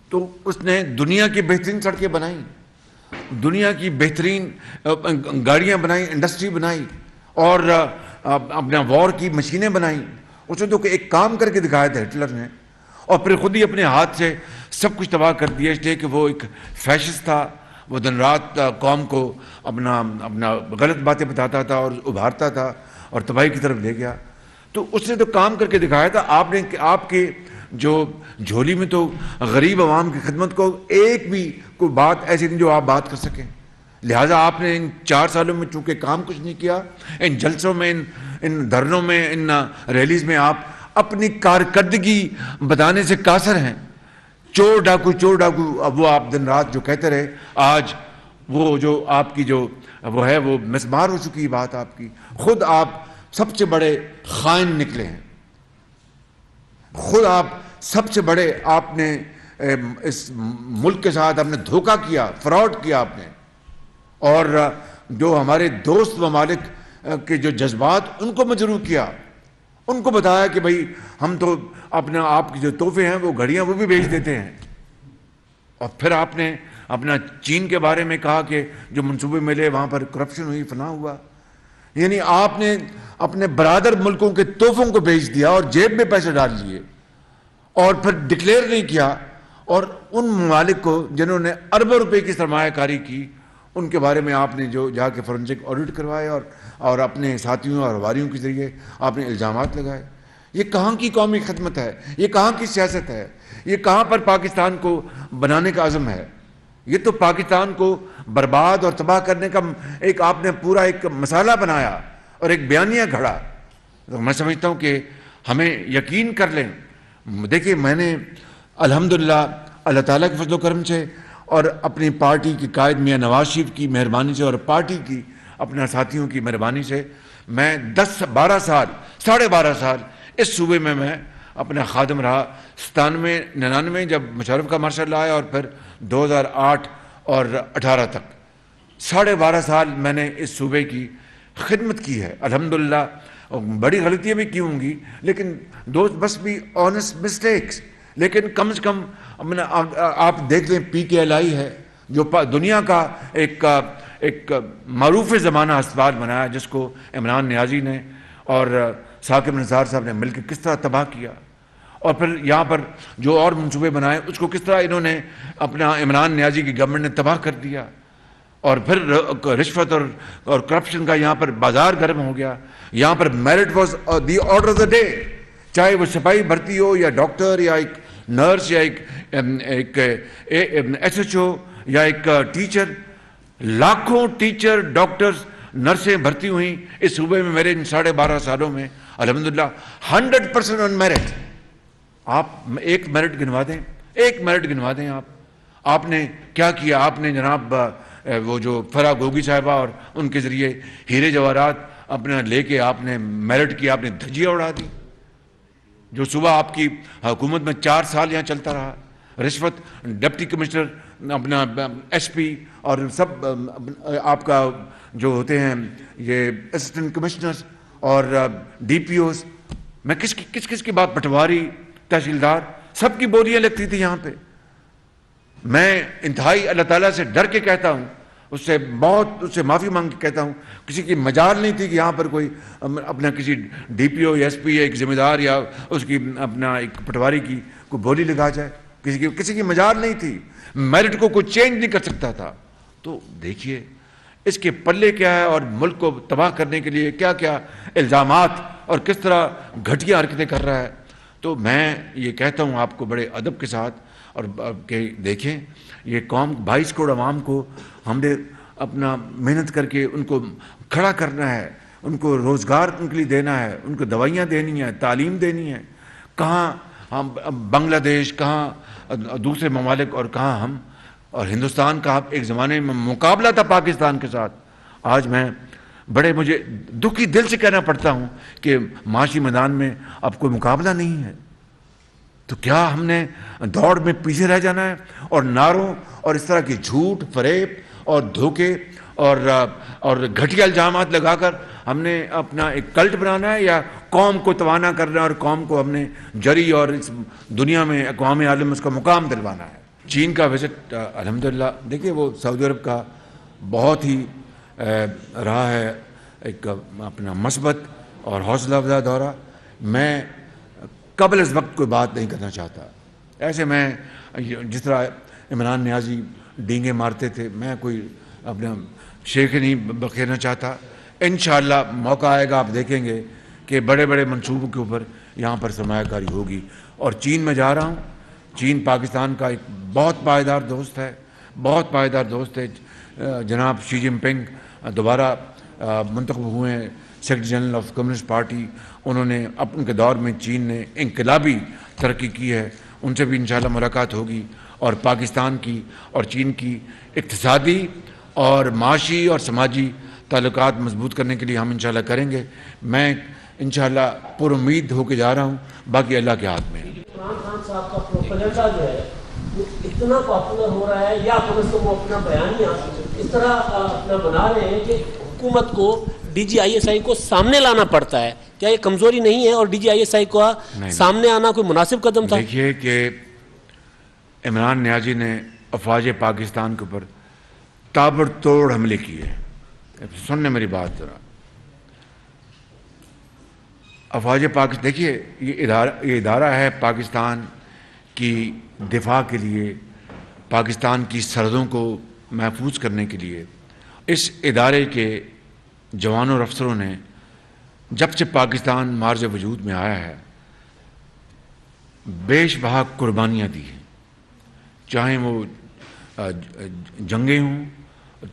Speaker 1: تو اس نے دنیا کی بہترین سڑکیں بنائیں، دنیا کی بہترین گاڑیاں بنائیں، انڈسٹری بنائی، اور اپنا وار کی مشینیں بنائیں. اس نے تو ایک کام کر کے دکھایا تھا ہٹلر نے، اور پھر خود ہی اپنے ہاتھ سے سب کچھ تباہ کر دیا، اس لیے کہ وہ ایک فیشسٹ تھا، وہ دن رات قوم کو اپنا غلط باتیں بتاتا تھا اور ابھارتا تھا اور تباہی کی طرف لے گیا. تو اس نے تو کام کر کے دکھایا تھا. آپ کے جو جھولی میں تو غریب عوام کی خدمت کو ایک بھی کوئی بات ایسی نہیں جو آپ بات کر سکیں. لہٰذا آپ نے ان 4 سالوں میں چونکہ کام کچھ نہیں کیا، ان جلسوں میں، ان دھرنوں میں، ان ریلیز میں آپ اپنی کارکردگی بتانے سے قاصر ہیں. چور ڈاکو اب وہ آپ دن رات جو کہتے رہے، آج وہ جو آپ کی جو وہ ہے وہ مسمار ہو چکی بات آپ کی. خود آپ سب سے بڑے خائن نکلے ہیں، خود آپ سب سے بڑے، آپ نے اس ملک کے ساتھ آپ نے دھوکہ کیا، فراڈ کیا آپ نے. اور جو ہمارے دوست ممالک کے جو جذبات ان کو مجروح کیا، ان کو بتایا کہ بھائی ہم تو اپنا آپ کی جو تحفے ہیں وہ گھڑیاں وہ بھی بیچ دیتے ہیں. اور پھر آپ نے اپنا چین کے بارے میں کہا کہ جو منصوبے ملے وہاں پر کرپشن ہوئی، فلاں ہوا. یعنی آپ نے اپنے برادر ملکوں کے تحفوں کو بیچ دیا اور جیب میں پیسے ڈال لیے اور پھر ڈکلیئر نہیں کیا. اور ان ممالک کو جنہوں نے اربوں روپے کی سرمایہ کاری کی ان کے بارے میں آپ نے جو جا کے فورنسک آڈٹ کروائے اور اپنے ساتھیوں اور ہواریوں کے ذریعے آپ نے الزامات لگائے. یہ کہاں کی قومی خدمت ہے؟ یہ کہاں کی سیاست ہے؟ یہ کہاں پر پاکستان کو بنانے کا عزم ہے؟ یہ تو پاکستان کو برباد اور تباہ کرنے کا ایک آپ نے پورا ایک مسالہ بنایا اور ایک بیانیہ گھڑا. تو میں سمجھتا ہوں کہ ہمیں یقین کر لیں. دیکھیے میں نے الحمدللہ اللہ تعالیٰ کے فضل و کرم سے اور اپنی پارٹی کی قائد میاں نواز شریف کی مہربانی سے اور پارٹی کی اپنے ساتھیوں کی مہربانی سے میں 10-12 سال 12.5 سال اس صوبے میں اپنا خادم رہا. 97-99 جب مشرف کا مارشل آیا اور پھر 2008 اور 18 تک 12.5 سال میں نے اس صوبے کی خدمت کی ہے. الحمدللہ بڑی غلطیاں بھی کی ہوں گی لیکن دوست بس بھی آنیسٹ مسٹیکس. لیکن کم سے کم آپ دیکھ لیں PKLI ہے جو دنیا کا ایک معروف زمانہ اسپتال بنایا جس کو عمران نیازی نے اور ثاقب نثار صاحب نے مل کے کس طرح تباہ کیا. اور پھر یہاں پر جو اور منصوبے بنائے اس کو کس طرح انہوں نے اپنا عمران نیازی کی گورنمنٹ نے تباہ کر دیا. اور پھر رشوت اور کرپشن کا یہاں پر بازار گرم ہو گیا. یہاں پر merit was the order of the day, چاہے وہ سپاہی بھرتی ہو یا ڈاکٹر یا ایک نرس یا ایک SHO یا ایک ٹیچر. لاکھوں ٹیچر، ڈاکٹرز، نرسیں بھرتی ہوئیں اس صوبے میں میرے ان 12.5 سالوں میں الحمدللہ 100% آن میرٹ. آپ ایک میرٹ گنوا دیں آپ نے کیا کیا. آپ نے جناب وہ جو فرا گوگی صاحبہ اور ان کے ذریعے ہیرے جواہرات اپنا لے کے آپ نے میرٹ کی، آپ نے دھجیاں اڑا دی. جو صبح آپ کی حکومت میں 4 سال یہاں چلتا رہا، رشوت، ڈپٹی کمشنر، اپنا SP اور سب آپ کا جو ہوتے ہیں یہ اسسٹنٹ کمشنرز اور DPOs، میں کس کی بات، پٹواری، تحصیلدار، سب کی بولیاں لگتی تھی یہاں پہ. میں انتہائی اللہ تعالیٰ سے ڈر کے کہتا ہوں، اس سے معافی مانگ کے کہتا ہوں، کسی کی مجال نہیں تھی کہ یہاں پر کوئی اپنا کسی DPO یا SP یا ایک ذمہ دار یا اس کی اپنا ایک پٹواری کی کوئی بولی لگا جائے. کسی کی مجال نہیں تھی. میرٹ کو کوئی چینج نہیں کر سکتا تھا. تو دیکھیے اس کے پلے کیا ہے اور ملک کو تباہ کرنے کے لیے کیا کیا الزامات اور کس طرح گھٹیا حرکتیں کر رہا ہے. تو میں یہ کہتا ہوں آپ کو بڑے ادب کے ساتھ اور کہ دیکھیں یہ قوم 22 کروڑ عوام کو ہم نے اپنا محنت کر کے ان کو کھڑا کرنا ہے، ان کو روزگار ان کے لیے دینا ہے، ان کو دوائیاں دینی ہیں، تعلیم دینی ہے. کہاں ہم بنگلہ دیش، کہاں دوسرے ممالک اور کہاں ہم، اور ہندوستان کا ایک زمانے میں مقابلہ تھا پاکستان کے ساتھ. آج میں بڑے مجھے دکھی دل سے کہنا پڑتا ہوں کہ معاشی میدان میں اب کوئی مقابلہ نہیں ہے. تو کیا ہم نے دوڑ میں پیچھے رہ جانا ہے اور نعروں اور اس طرح کی جھوٹ، فریب اور دھوکے اور گھٹیا الزامات لگا کر ہم نے اپنا ایک کلٹ بنانا ہے، یا قوم کو توانا کرنا ہے اور قوم کو ہم نے جری اور اس دنیا میں اقوام عالم اس کا مقام دلوانا ہے. چین کا وزٹ الحمدللہ دیکھیے وہ سعودی عرب کا بہت ہی رہا ہے ایک اپنا مثبت اور حوصلہ افزا دورہ. میں قبل از وقت کوئی بات نہیں کرنا چاہتا. ایسے میں جس طرح عمران نیازی ڈینگے مارتے تھے، میں کوئی اپنا شیخ نہیں بخیرنا چاہتا. انشاءاللہ موقع آئے گا، آپ دیکھیں گے کہ بڑے بڑے منصوبوں کے اوپر یہاں پر سرمایہ کاری ہوگی. اور چین میں جا رہا ہوں. چین پاکستان کا ایک بہت پائیدار دوست ہے، بہت پائیدار دوست ہے. جناب شی جن پنگ دوبارہ منتخب ہوئے ہیں secretary general of communist party. انہوں نے ان کے دور میں چین نے انقلابی ترقی کی ہے. ان سے بھی انشاءاللہ ملاقات ہوگی، اور پاکستان کی اور چین کی اقتصادی اور معاشی اور سماجی تعلقات مضبوط کرنے کے لیے ہم انشاءاللہ کریں گے. میں انشاءاللہ پر امید ہو کے جا رہا ہوں، باقی اللہ کے ہاتھ میں ہے.
Speaker 6: عمران خان صاحب کا پروپیگنڈا جو ہے وہ اتنا پاپولر ہو رہا ہے، یا کم از کم وہ اپنا بیانیہ اس طرح اپنا بنا رہے ہیں کہ حکومت کو D G I S I کو سامنے لانا پڑتا ہے. کیا یہ کمزوری نہیں ہے اور D G I S I کو سامنے آنا کوئی مناسب قدم تھا؟
Speaker 1: دیکھیے کہ عمران نیازی نے افواج پاکستان کے اوپر تابڑ توڑ حملے کیے. سننے میری بات ذرا. افواج پاکستان، دیکھیے یہ ادارہ ہے پاکستان کی دفاع کے لیے، پاکستان کی سرحدوں کو محفوظ کرنے کے لیے. اس ادارے کے جوانوں اور افسروں نے جب سے پاکستان مارز وجود میں آیا ہے بیش بہا قربانیاں دی ہیں، چاہے وہ جنگیں ہوں،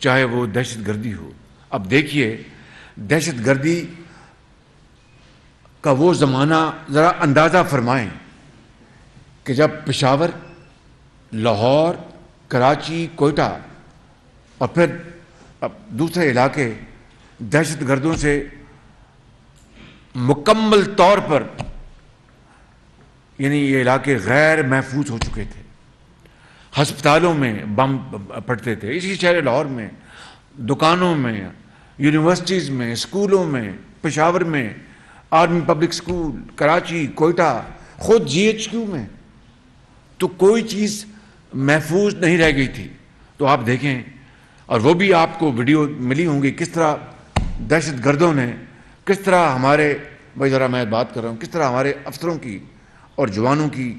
Speaker 1: چاہے وہ دہشت گردی ہو. اب دیکھیے دہشت گردی کا وہ زمانہ ذرا اندازہ فرمائیں کہ جب پشاور، لاہور، کراچی، کوئٹہ اور پھر دوسرے علاقے دہشت گردوں سے مکمل طور پر، یعنی یہ علاقے غیر محفوظ ہو چکے تھے. ہسپتالوں میں بم پھٹتے تھے، اسی شہر لاہور میں، دکانوں میں، یونیورسٹیز میں، اسکولوں میں، پشاور میں، army public school, Karachi, Quetta, خود جی ایچ کیو میں، تو کوئی چیز محفوظ نہیں رہ گئی تھی. تو آپ دیکھیں، اور وہ بھی آپ کو ویڈیو ملی ہوں گی کس طرح دہشت گردوں نے، کس طرح ہمارے، بھائی ذرا میں بات کر رہا ہوں، کس طرح ہمارے افسروں کی اور جوانوں کی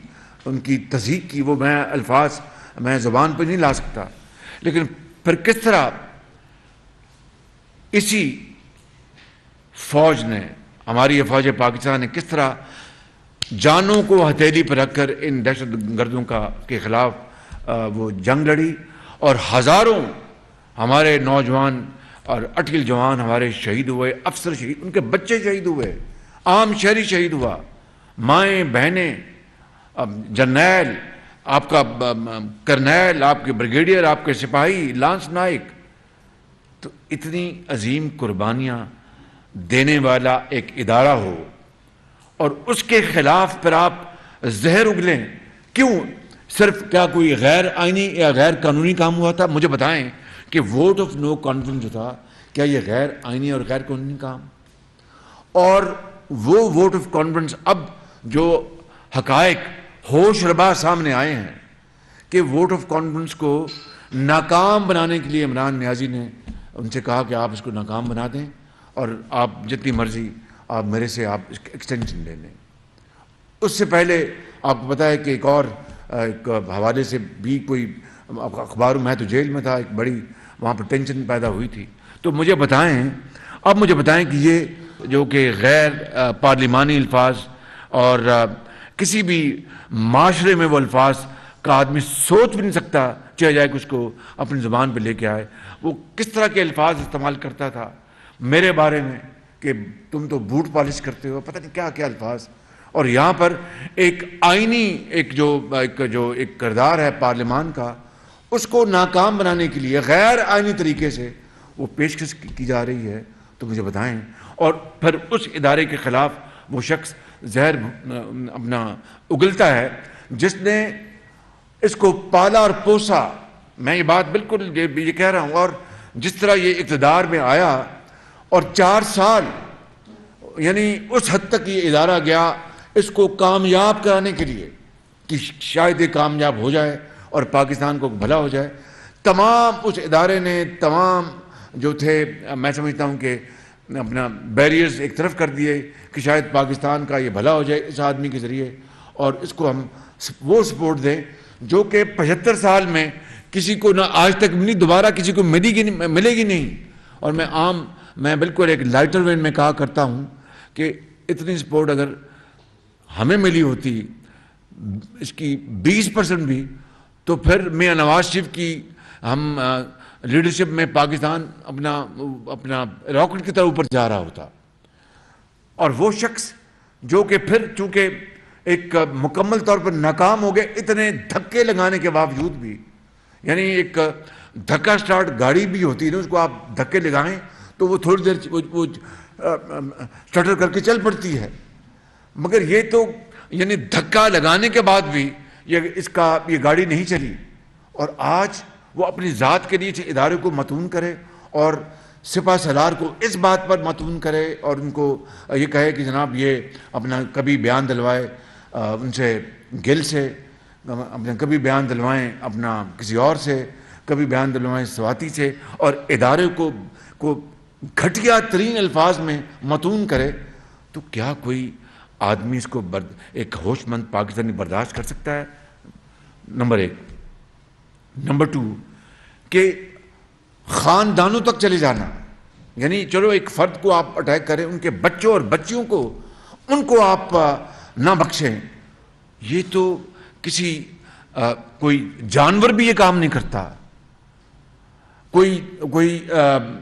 Speaker 1: ان کی تضحیک کی. وہ میں الفاظ میں زبان پہ نہیں لا سکتا، لیکن پھر کس طرح اسی فوج نے، ہماری افواج پاکستان نے کس طرح جانوں کو ہتھیلی پر رکھ کر ان دہشت گردوں کے خلاف وہ جنگ لڑی. اور ہزاروں ہمارے نوجوان اور اٹل جوان ہمارے شہید ہوئے، افسر شہید، ان کے بچے شہید ہوئے، عام شہری شہید ہوا، مائیں بہنیں، جرنیل، آپ کا کرنیل، آپ کے بریگیڈیئر، آپ کے سپاہی، لانس نائک. تو اتنی عظیم قربانیاں دینے والا ایک ادارہ ہو اور اس کے خلاف پھر آپ زہر اگلیں. کیوں؟ صرف کیا کوئی غیر آئینی یا غیر قانونی کام ہوا تھا؟ مجھے بتائیں کہ ووٹ آف نو کانفیڈنس جو تھا، کیا یہ غیر آئینی اور غیر قانونی کام؟ اور وہ ووٹ آف کانفیڈنس اب جو حقائق ہوش ربا سامنے آئے ہیں کہ ووٹ آف کانفیڈنس کو ناکام بنانے کے لیے عمران نیازی نے ان سے کہا کہ آپ اس کو ناکام بنا دیں اور آپ جتنی مرضی آپ میرے سے آپ ایکسٹینشن لے لیں. اس سے پہلے آپ کو پتہ ہے کہ ایک حوالے سے بھی کوئی اخبار، میں تو جیل میں تھا، ایک بڑی وہاں پر ٹینشن پیدا ہوئی تھی. تو مجھے بتائیں کہ یہ جو کہ غیر پارلیمانی الفاظ اور کسی بھی معاشرے میں وہ الفاظ کا آدمی سوچ بھی نہیں سکتا چاہے جائے کہ اس کو اپنی زبان پہ لے کے آئے، وہ کس طرح کے الفاظ استعمال کرتا تھا میرے بارے میں کہ تم تو بوٹ پالش کرتے ہو، پتہ نہیں کیا کیا الفاظ. اور یہاں پر ایک آئینی ایک کردار ہے پارلیمان کا، اس کو ناکام بنانے کے لیے غیر آئینی طریقے سے وہ پیشکش کی جا رہی ہے. تو مجھے بتائیں، اور پھر اس ادارے کے خلاف وہ شخص زہر اپنا اگلتا ہے جس نے اس کو پالا اور پوسا. میں یہ بات بالکل یہ کہہ رہا ہوں. اور جس طرح یہ اقتدار میں آیا اور 4 سال یعنی اس حد تک یہ ادارہ گیا اس کو کامیاب کرانے کے لیے کہ شاید یہ کامیاب ہو جائے اور پاکستان کو بھلا ہو جائے. تمام اس ادارے نے تمام جو تھے، میں سمجھتا ہوں کہ اپنا بیریئرز ایک طرف کر دیے کہ شاید پاکستان کا یہ بھلا ہو جائے اس آدمی کے ذریعے، اور اس کو ہم وہ سپورٹ دیں جو کہ 75 سال میں کسی کو نہ آج تک ملی، دوبارہ کسی کو ملے گی نہیں. اور میں بالکل ایک لائٹر وین میں کہا کرتا ہوں کہ اتنی سپورٹ اگر ہمیں ملی ہوتی اس کی 20% بھی، تو پھر میاں نواز شریف کی ہم لیڈرشپ میں پاکستان اپنا راکٹ کی طرح اوپر جا رہا ہوتا. اور وہ شخص جو کہ پھر چونکہ ایک مکمل طور پر ناکام ہو گئے اتنے دھکے لگانے کے باوجود بھی، یعنی ایک دھکا سٹارٹ گاڑی بھی ہوتی ہے نا، اس کو آپ دھکے لگائیں تو وہ تھوڑی دیر وہ سٹر کر کے چل پڑتی ہے، مگر یہ تو یعنی دھکا لگانے کے بعد بھی یہ گاڑی نہیں چلی. اور آج وہ اپنی ذات کے لیے اس ادارے کو متون کرے اور سپہ سالار کو اس بات پر متون کرے اور ان کو یہ کہے کہ جناب یہ اپنا کبھی بیان دلوائے ان سے گل سے، اپنا کبھی بیان دلوائیں اپنا کسی اور سے، کبھی بیان دلوائیں سواتی سے، اور ادارے کو گھٹیا ترین الفاظ میں متون کرے. تو کیا کوئی آدمی اس کو ایک ہوش مند پاکستانی برداشت کر سکتا ہے؟ نمبر 1. نمبر 2 کہ خاندانوں تک چلے جانا، یعنی چلو ایک فرد کو آپ اٹیک کریں، ان کے بچوں اور بچیوں کو ان کو آپ نہ بخشیں. یہ تو کوئی جانور بھی یہ کام نہیں کرتا. کوئی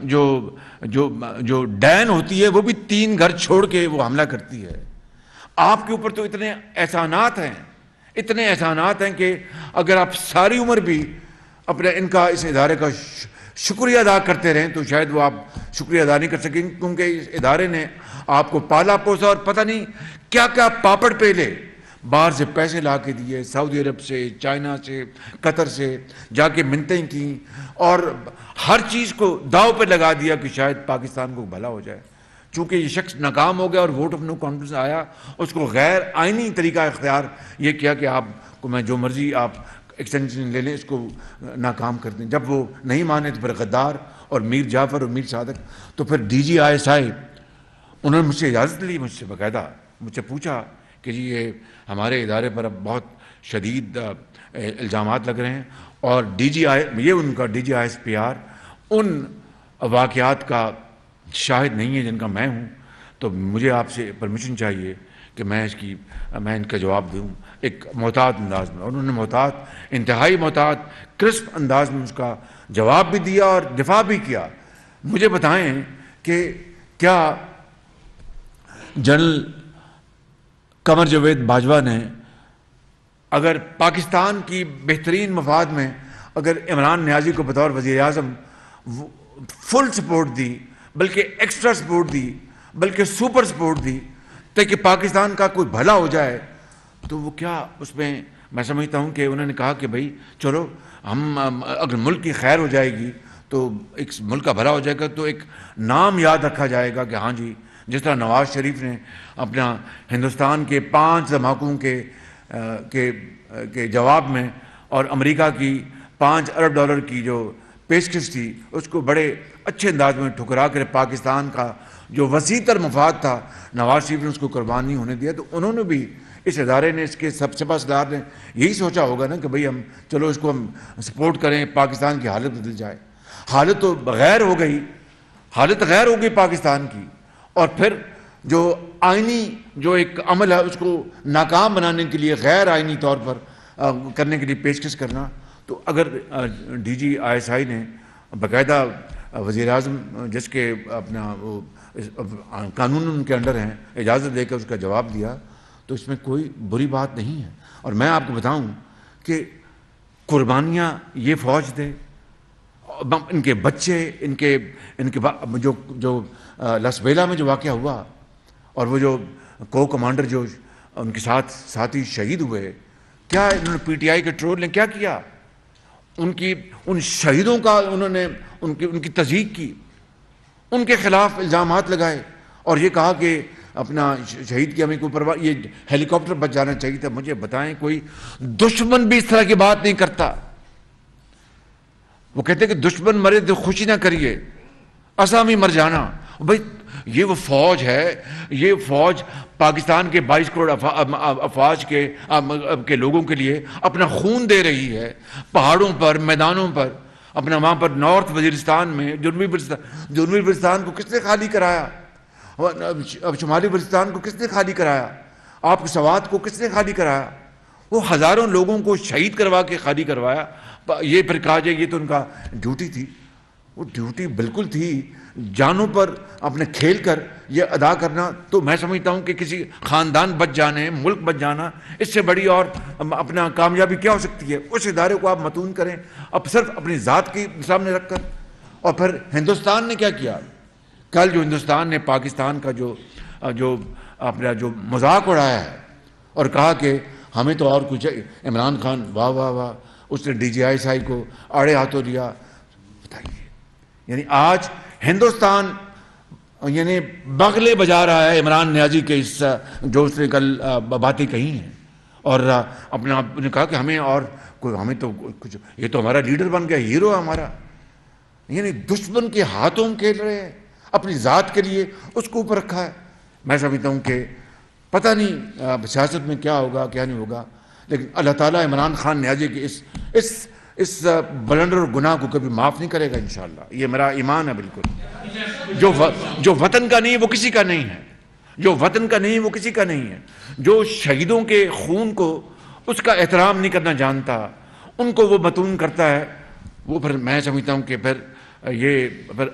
Speaker 1: جو ڈین ہوتی ہے وہ بھی 3 گھر چھوڑ کے وہ حملہ کرتی ہے. آپ کے اوپر تو اتنے احسانات ہیں کہ اگر آپ ساری عمر بھی اس ادارے کا شکریہ ادا کرتے رہیں تو شاید وہ آپ شکریہ ادا نہیں کر سکیں، کیونکہ اس ادارے نے آپ کو پالا پوسا اور پتہ نہیں کیا کیا پاپڑ پیلے، باہر سے پیسے لا کے دیے، سعودی عرب سے، چائنا سے، قطر سے جا کے منتیں کی اور ہر چیز کو داؤ پہ لگا دیا کہ شاید پاکستان کو بھلا ہو جائے. چونکہ یہ شخص ناکام ہو گیا اور ووٹ آف نو کانفیڈنس آیا، اس کو غیر آئینی طریقہ اختیار یہ کیا کہ آپ کو میں جو مرضی آپ ایکسٹینشن لے لیں، اس کو ناکام کر دیں. جب وہ نہیں مانے تو پھر غدار اور میر جعفر اور میر صادق، تو پھر DGI انہوں نے مجھ سے اجازت لی، مجھ سے باقاعدہ مجھ سے پوچھا کہ جی یہ ہمارے ادارے پر اب بہت شدید الزامات لگ رہے ہیں، اور یہ ان کا DGI ان واقعات کا شاہد نہیں ہے جن کا میں ہوں، تو مجھے آپ سے پرمیشن چاہیے کہ میں ان کا جواب دوں ایک محتاط انداز میں. اور انہوں نے انتہائی محتاط کرسپ انداز میں اس کا جواب بھی دیا اور دفاع بھی کیا. مجھے بتائیں کہ کیا جنرل قمر جاوید باجوہ نے اگر پاکستان کی بہترین مفاد میں اگر عمران نیازی کو بطور وزیر اعظم فل سپورٹ دی، بلکہ ایکسٹرا سپورٹ دی، بلکہ سپر سپورٹ دی تاکہ پاکستان کا کوئی بھلا ہو جائے، تو وہ کیا اس میں سمجھتا ہوں کہ انہوں نے کہا کہ بھائی چلو ہم اگر ملک کی خیر ہو جائے گی تو ایک ملک کا بھلا ہو جائے گا، تو ایک نام یاد رکھا جائے گا کہ ہاں جی جس طرح نواز شریف نے اپنا ہندوستان کے 5 دھماکوں کے جواب میں اور امریکہ کی $5 ارب کی جو پیشکش تھی اس کو بڑے اچھے انداز میں ٹھکرا کر پاکستان کا جو وسیع تر مفاد تھا نواز شریف نے اس کو قربان نہیں ہونے دیا. تو انہوں نے بھی اس ادارے نے اس کے سپہ سالار نے یہی سوچا ہوگا نا کہ بھئی ہم چلو اس کو ہم سپورٹ کریں، پاکستان کی حالت بدل جائے. حالت تو غیر ہو گئی پاکستان کی، اور پھر جو آئینی جو ایک عمل ہے اس کو ناکام بنانے کے لیے غیر آئینی طور پر کرنے کے لیے پیشکش کرنا. تو اگر DGI نے باقاعدہ وزیر اعظم جس کے اپنا وہ قانون ان کے انڈر ہیں اجازت دے کر اس کا جواب دیا، تو اس میں کوئی بری بات نہیں ہے. اور میں آپ کو بتاؤں کہ قربانیاں یہ فوج دے، ان کے بچے، ان کے جو لسبیلا میں جو واقعہ ہوا اور وہ جو کمانڈر جو ان کے ساتھی شہید ہوئے، کیا انہوں نے PTI کے ٹرول نے کیا کیا؟ ان شہیدوں کا انہوں نے ان کی تصدیق کی، ان کے خلاف الزامات لگائے اور یہ کہا کہ اپنا شہید کی ہمیں کوئی پرواہ، یہ ہیلی کاپٹر بچ جانا چاہیے تھا. مجھے بتائیں کوئی دشمن بھی اس طرح کی بات نہیں کرتا. وہ کہتے کہ دشمن مرے تو خوشی نہ کریے، اسامی مر جانا. بھائی یہ وہ فوج ہے، یہ فوج پاکستان کے 22 کروڑ افواج کے لوگوں کے لیے اپنا خون دے رہی ہے، پہاڑوں پر، میدانوں پر، اپنا وہاں پر نارتھ وزیرستان میں، جنوبی وزیرستان کو کس نے خالی کرایا؟ اب شمالی وزیرستان کو کس نے خالی کرایا؟ آپ کے سوات کو کس نے خالی کرایا؟ وہ ہزاروں لوگوں کو شہید کروا کے خالی کروایا. یہ پھر کہا جائے یہ تو ان کا ڈیوٹی تھی. وہ ڈیوٹی بالکل تھی. جانوں پر اپنے کھیل کر یہ ادا کرنا تو میں سمجھتا ہوں کہ کسی خاندان بچ جانے، ملک بچ جانا، اس سے بڑی اور اپنا کامیابی کیا ہو سکتی ہے؟ اس ادارے کو آپ متون کریں اب صرف اپنی ذات کے سامنے رکھ کر. اور پھر ہندوستان نے کیا کیا؟ کل جو ہندوستان نے پاکستان کا جو اپنا جو مذاق اڑایا ہے اور کہا کہ ہمیں تو اور کچھ، عمران خان واہ واہ واہ، اس نے DGI کو آڑے ہاتھوں لیا. بتائیے، یعنی آج ہندوستان یعنی بغلے بجا رہا ہے عمران نیازی کے اس جو اس نے کل باتیں کہی ہیں، اور اپنا نے کہا کہ ہمیں تو کچھ، یہ تو ہمارا لیڈر بن گیا، ہیرو ہے ہمارا. یعنی دشمن کے ہاتھوں کھیل رہے ہیں، اپنی ذات کے لیے اس کو اوپر رکھا ہے. میں سمجھتا ہوں کہ پتہ نہیں سیاست میں کیا ہوگا کیا نہیں ہوگا، لیکن اللہ تعالیٰ عمران خان نیازی کی اس بلنڈر اور گناہ کو کبھی معاف نہیں کرے گا انشاءاللہ. یہ میرا ایمان ہے بالکل. جو وطن کا نہیں وہ کسی کا نہیں ہے، جو وطن کا نہیں وہ کسی کا نہیں ہے. جو شہیدوں کے خون کو اس کا احترام نہیں کرنا جانتا، ان کو وہ متون کرتا ہے، وہ پھر میں سمجھتا ہوں کہ پھر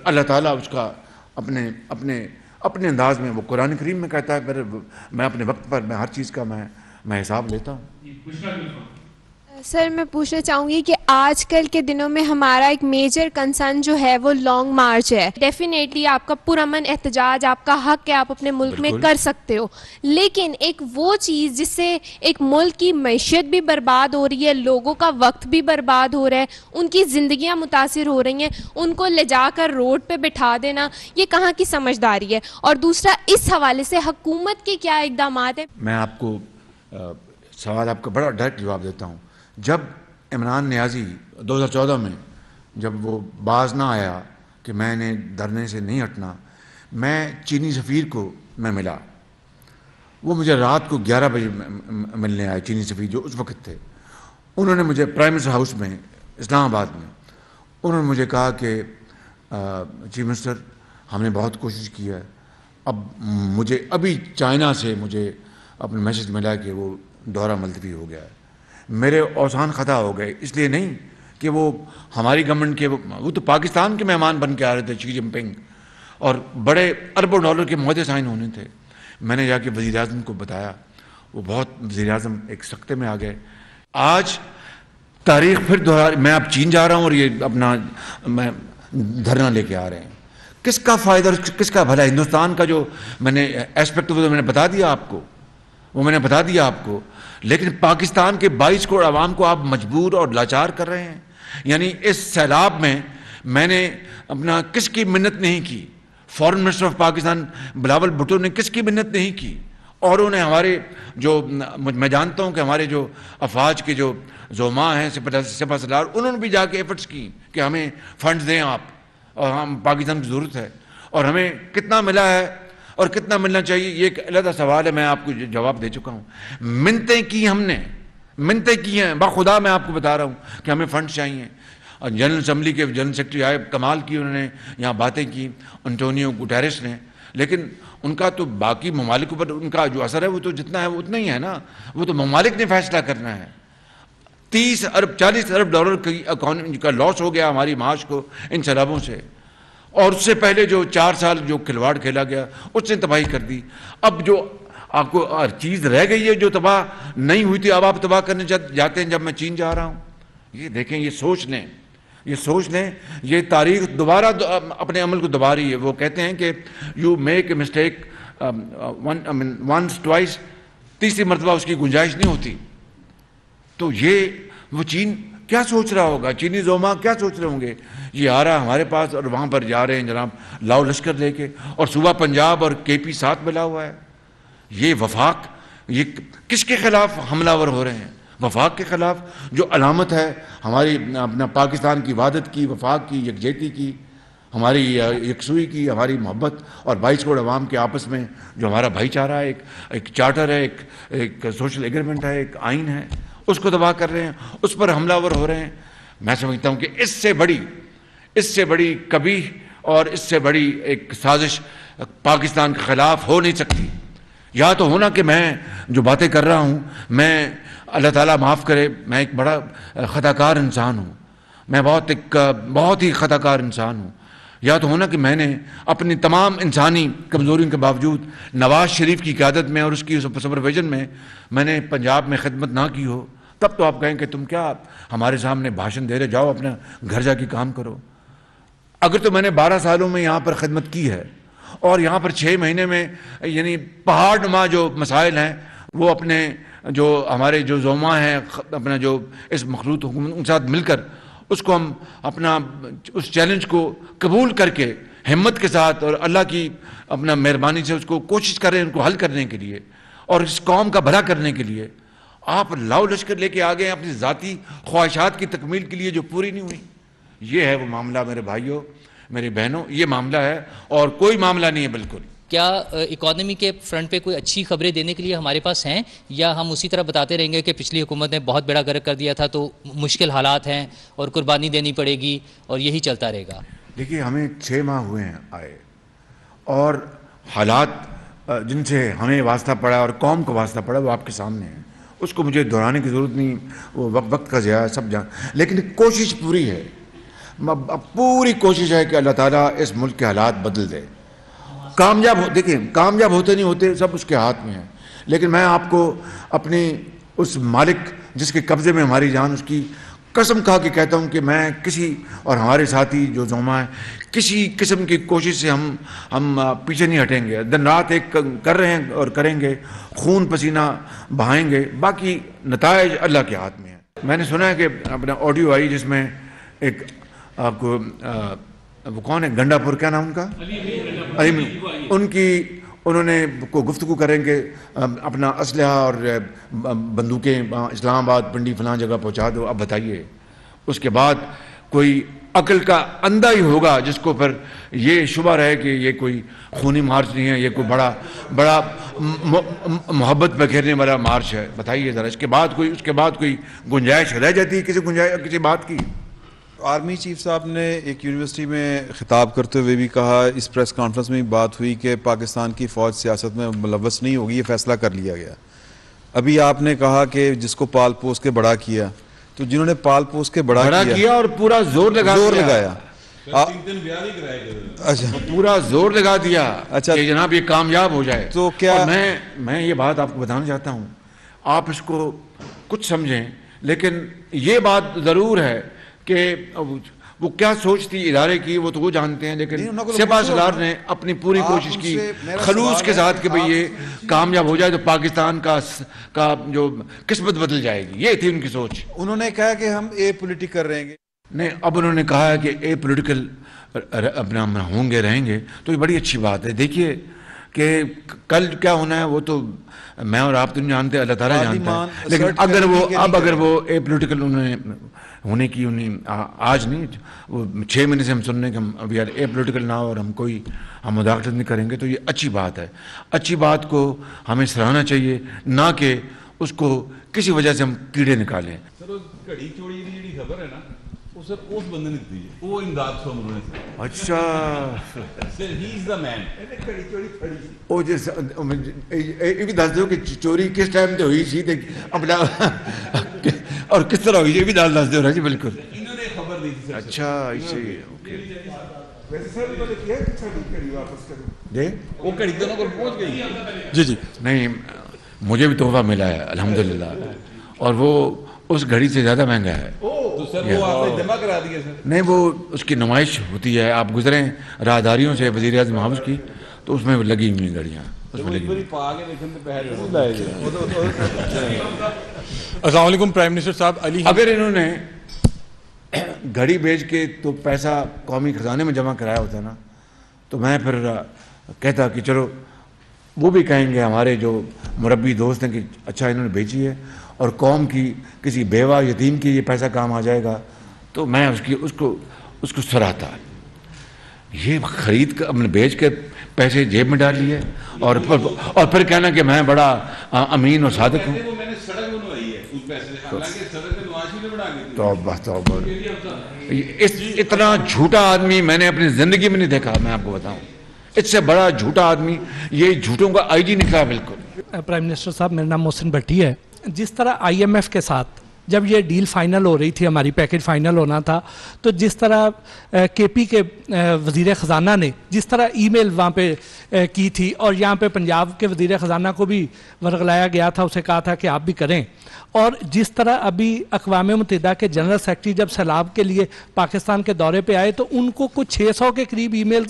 Speaker 1: اللہ تعالیٰ اس کا اپنے انداز میں، وہ قرآن کریم میں کہتا ہے پھر میں اپنے وقت پر میں ہر چیز کا میں حساب لیتا ہوں.
Speaker 7: سر میں پوچھنا چاہوں گی کہ آج کل کے دنوں میں ہمارا ایک میجر کنسرن جو ہے وہ لانگ مارچ ہے. ڈیفینیٹلی آپ کا پرامن احتجاج، آپ کا حق ہے، آپ اپنے ملک میں کر سکتے ہو، لیکن ایک وہ چیز جس سے ایک ملک کی معیشت بھی برباد ہو رہی ہے، لوگوں کا وقت بھی برباد ہو رہا ہے، ان کی زندگیاں متاثر ہو رہی ہیں، ان کو لے جا کر روڈ پہ بٹھا دینا، یہ کہاں کی سمجھداری ہے؟ اور دوسرا، اس حوالے سے حکومت کے کیا اقدامات ہیں؟
Speaker 1: میں آپ کو سوال آپ کا بڑا ڈائریکٹ جواب دیتا ہوں. جب عمران نیازی 2014 میں جب وہ باز نہ آیا کہ میں نے دھرنے سے نہیں ہٹنا، میں چینی سفیر کو میں ملا. وہ مجھے رات کو 11 بجے ملنے آئے، چینی سفیر جو اس وقت تھے. انہوں نے مجھے پرائم منسٹر ہاؤس میں اسلام آباد میں انہوں نے مجھے کہا کہ چیف منسٹر ہم نے بہت کوشش کی ہے، اب مجھے ابھی چائنا سے مجھے اپنا میسج ملا کہ وہ دورہ ملتوی ہو گیا ہے. میرے اوزان خطا ہو گئے، اس لیے نہیں کہ وہ ہماری گورنمنٹ کے، وہ تو پاکستان کے مہمان بن کے آ رہے تھے، شی جن پنگ، اور بڑے اربوں ڈالر کے معاہدے سائن ہونے تھے. میں نے جا کے وزیر اعظم کو بتایا، وہ بہت، وزیر اعظم ایک سکتے میں آ گئے. آج تاریخ پھر دوہرا، میں اب چین جا رہا ہوں اور یہ اپنا میں دھرنا لے کے آ رہے ہیں. کس کا فائدہ، کس کا بھلا؟ ہندوستان کا جو میں نے ایسپیکٹ میں نے بتا دیا آپ کو، وہ میں نے بتا دیا آپ کو، لیکن پاکستان کے 22 کروڑ عوام کو آپ مجبور اور لاچار کر رہے ہیں. یعنی اس سیلاب میں نے اپنا کس کی منت نہیں کی؟ Foreign minister of Pakistan Bilawal Bhutto نے کس کی منت نہیں کی؟ اور انہوں نے ہمارے جو، میں جانتا ہوں کہ ہمارے جو افواج کے جو زعماء ہیں، سپہ سالار، انہوں نے بھی جا کے ایفرٹس کی کہ ہمیں فنڈز دیں آپ، اور ہم پاکستان کی ضرورت ہے. اور ہمیں کتنا ملا ہے اور کتنا ملنا چاہیے یہ ایک علیحدہ سوال ہے، میں آپ کو جواب دے چکا ہوں. منتیں کی ہم نے، منتیں کی ہیں، بخدا میں آپ کو بتا رہا ہوں کہ ہمیں فنڈ چاہیے. اور جنرل اسمبلی کے جنرل سیکرٹری آئے، کمال کی انہوں نے یہاں باتیں کی، انٹونیو گوٹیرس نے، لیکن ان کا تو باقی ممالک پر ان کا جو اثر ہے وہ تو جتنا ہے وہ اتنا ہی ہے نا. وہ تو ممالک نے فیصلہ کرنا ہے. 30 ارب 40 ارب ڈالر کی اکانومی کا لاس ہو گیا ہماری معاش کو ان سیلابوں سے، اور اس سے پہلے جو 4 سال جو کھلواڑ کھیلا گیا اس نے تباہی کر دی. اب جو آپ کو چیز رہ گئی ہے جو تباہ نہیں ہوئی تھی، اب آپ تباہ کرنے جاتے ہیں. جب میں چین جا رہا ہوں، یہ دیکھیں، یہ سوچ لیں، یہ سوچ لیں، یہ تاریخ دوبارہ اپنے عمل کو دبا رہی ہے. وہ کہتے ہیں کہ you make a mistake once twice, تیسری مرتبہ اس کی گنجائش نہیں ہوتی. تو یہ وہ چین کیا سوچ رہا ہوگا، چینی زعما کیا سوچ رہے ہوں گے؟ یہ آ رہا ہمارے پاس اور وہاں پر جا رہے ہیں جناب لاؤ لشکر لے کے، اور صوبہ پنجاب اور KP ساتھ ملا ہوا ہے. یہ وفاق، یہ کس کے خلاف حملہ ور ہو رہے ہیں؟ وفاق کے خلاف، جو علامت ہے ہماری اپنا پاکستان کی وحدت کی، وفاق کی، یکجہتی کی، ہماری یکسوئی کی، ہماری محبت اور 22 کروڑ عوام کے آپس میں جو ہمارا بھائی چارہ ہے، ایک چارٹر ہے، ایک سوشل ایگریمنٹ ہے، ایک آئین ہے، اس کو تباہ کر رہے ہیں، اس پر حملہ آور ہو رہے ہیں. میں سمجھتا ہوں کہ اس سے بڑی قبیح اور اس سے بڑی ایک سازش پاکستان کے خلاف ہو نہیں سکتی. یا تو ہونا کہ میں جو باتیں کر رہا ہوں، میں اللہ تعالیٰ معاف کرے، میں ایک بڑا خطا کار انسان ہوں، میں بہت ہی خطا کار انسان ہوں. یا تو ہونا کہ میں نے اپنی تمام انسانی کمزوریوں کے باوجود نواز شریف کی قیادت میں اور اس کی سپرویژن میں نے پنجاب میں خدمت نہ کی ہو. تب تو آپ کہیں کہ تم کیا ہمارے سامنے بھاشن دے رہے، جاؤ اپنا گھر جا کے کام کرو. اگر تو میں نے 12 سالوں میں یہاں پر خدمت کی ہے اور یہاں پر 6 مہینے میں یعنی پہاڑ نما جو مسائل ہیں وہ اپنے جو ہمارے جو زوما ہیں، اپنا جو اس مخلوط حکومت ان ساتھ مل کر اس کو ہم اپنا اس چیلنج کو قبول کر کے ہمت کے ساتھ اور اللہ کی اپنا مہربانی سے اس کو کوشش کر رہے ہیں ان کو حل کرنے کے لیے اور اس قوم کا بھلا کرنے کے لیے. آپ لاؤ لشکر لے کے آ گئے اپنی ذاتی خواہشات کی تکمیل کے لیے جو پوری نہیں ہوئی. یہ ہے وہ معاملہ میرے بھائیوں، میری بہنوں، یہ معاملہ ہے اور کوئی معاملہ نہیں ہے بالکل.
Speaker 8: کیا اکانومی کے فرنٹ پہ کوئی اچھی خبریں دینے کے لیے ہمارے پاس ہیں، یا ہم اسی طرح بتاتے رہیں گے کہ پچھلی حکومت نے بہت بڑا غرق کر دیا تھا تو مشکل حالات ہیں اور قربانی دینی پڑے گی اور یہی چلتا رہے گا؟
Speaker 1: دیکھیے ہمیں 6 ماہ ہوئے ہیں آئے، اور حالات جن سے ہمیں واسطہ پڑا اور قوم کو واسطہ پڑا وہ آپ کے سامنے ہیں، اس کو مجھے دہرانے کی ضرورت نہیں. وہ وقت کا ضیاع سب جان، لیکن کوشش پوری ہے، پوری کوشش ہے کہ اللہ تعالیٰ اس ملک کے حالات بدل دے. دیکھیں کامیاب ہوتے نہیں ہوتے سب اس کے ہاتھ میں ہیں، لیکن میں آپ کو اپنی اس مالک جس کے قبضے میں ہماری جان، اس کی قسم کھا کے کہتا ہوں کہ میں کسی اور ہمارے ساتھی جو زوما ہیں کسی قسم کی کوشش سے ہم پیچھے نہیں ہٹیں گے. دن رات ایک کر رہے ہیں اور کریں گے، خون پسینہ بہائیں گے، باقی نتائج اللہ کے ہاتھ میں ہیں. میں نے سنا ہے کہ اپنا آڈیو آئی جس میں ایک آپ کو وہ کون ہے گنڈا پور، کیا نام ان کا، انہوں نے کو گفتگو کریں کہ اپنا اسلحہ اور بندوقیں اسلام آباد پنڈی فلاں جگہ پہنچا دو. اب بتائیے اس کے بعد کوئی عقل کا اندھا ہی ہوگا جس کو پھر یہ شبہ رہے کہ یہ کوئی خونی مارچ نہیں ہے، یہ کوئی بڑا محبت بکھیرنے والا مارچ ہے. بتائیے ذرا اس کے بعد کوئی گنجائش رہ جاتی ہے کسی بات کی؟
Speaker 9: آرمی چیف صاحب نے ایک یونیورسٹی میں خطاب کرتے ہوئے بھی کہا، اس پریس کانفرنس میں بات ہوئی کہ پاکستان کی فوج سیاست میں ملوث نہیں ہوگی، یہ فیصلہ کر لیا گیا. ابھی آپ نے کہا کہ جس کو پال پوس کے بڑا کیا، تو جنہوں نے پال پوس کے بڑا کیا
Speaker 1: اور پورا زور
Speaker 9: لگایا،
Speaker 1: پورا زور لگا دیا کہ جناب یہ کامیاب ہو جائے.
Speaker 9: تو کیا
Speaker 1: میں یہ بات آپ کو بتانا چاہتا ہوں، آپ اس کو کچھ سمجھیں، لیکن یہ بات ضرور ہے کہ وہ کیا سوچتی ادارے کی وہ تو وہ جانتے ہیں، لیکن سپاہ سالار نے اپنی پوری کوشش کی خلوص کے ساتھ کہ بھئی یہ کامیاب ہو جائے تو پاکستان کا جو قسمت بدل جائے گی. یہ تھی ان کی سوچ.
Speaker 9: انہوں نے کہا کہ ہم اے پولیٹیکل رہیں گے.
Speaker 1: نہیں، اب انہوں نے کہا ہے کہ اے پولیٹیکل اپنا ہوں گے، رہیں گے، تو یہ بڑی اچھی بات ہے. دیکھیے کہ کل کیا ہونا ہے وہ تو میں اور آپ تو نہیں جانتے، اللہ تعالیٰ جانتا ہے. لیکن اگر وہ اے پولیٹیکل انہوں نے ہونے کی آج نہیں، وہ 6 مہینے سے ہم سن رہے ہیں کہ ہم ابھی اے پولیٹیکل نہ ہو اور ہم مداخلت نہیں کریں گے، تو یہ اچھی بات ہے. اچھی بات کو ہمیں سراہنا چاہیے، نہ کہ اس کو کسی وجہ سے ہم کیڑے نکالیں.
Speaker 2: سر گھڑی چوری کی جڑی خبر ہے نا، وہ سر اس بندے نے دی ہے، وہ امداد سومرو نے.
Speaker 1: اچھا
Speaker 2: سر ہی از دا مین.
Speaker 1: وہ جس یہ بھی دس دو کہ چوری کس ٹائم تے ہوئی سی اپنا اور کس طرح ہوئی، یہ بھی دس دو. جی بالکل
Speaker 2: انہوں نے خبر دی تھی.
Speaker 1: اچھا ایسے اوکے.
Speaker 2: وہ گھڑی دونوں کو پہنچ گئی.
Speaker 1: جی نہیں، مجھے بھی تحفہ ملا ہے الحمدللہ، اور وہ اس گھڑی سے زیادہ مہنگا ہے.
Speaker 2: تو سر وہ آپ نے جمع کرا دیا؟ سر
Speaker 1: نہیں، وہ اس کی نمائش ہوتی ہے، آپ گزریں راہداریوں سے وزیر اعظم ہاؤس کی تو اس میں لگی ہوئی گھڑیاں.
Speaker 10: السلام علیکم پرائم منسٹر صاحب.
Speaker 1: اگر انہوں نے گھڑی بیچ کے تو پیسہ قومی خزانے میں جمع کرایا ہوتا نا تو میں پھر کہتا کہ چلو وہ بھی کہیں گے ہمارے جو مربی دوست ہیں کہ اچھا انہوں نے بیچی ہے اور قوم کی کسی بیوہ یتیم کی یہ پیسہ کام آ جائے گا، تو میں اس کو سراہتا. یہ خرید کر اپنے بیچ کے پیسے جیب میں ڈال لیے اور پھر کہنا کہ میں بڑا امین اور صادق ہوں. توبہ. اتنا جھوٹا آدمی میں نے اپنی زندگی میں نہیں دیکھا. میں آپ کو بتاؤں اس سے بڑا جھوٹا آدمی یہ جھوٹوں کا آئی جی نکلا. بالکل.
Speaker 11: پرائم منسٹر صاحب میرا نام محسن بھٹی ہے. جس طرح آئی ایم ایف کے ساتھ جب یہ ڈیل فائنل ہو رہی تھی, ہماری پیکج فائنل ہونا تھا, تو جس طرح کے پی کے وزیر خزانہ نے جس طرح ای میل وہاں پہ کی تھی, اور یہاں پہ پنجاب کے وزیر خزانہ کو بھی ورغلایا گیا تھا, اسے کہا تھا کہ آپ بھی کریں, اور جس طرح ابھی اقوام متحدہ کے جنرل سیکرٹری جب سیلاب کے لیے پاکستان کے دورے پہ آئے تو ان کو کچھ 600 کے قریب ای میل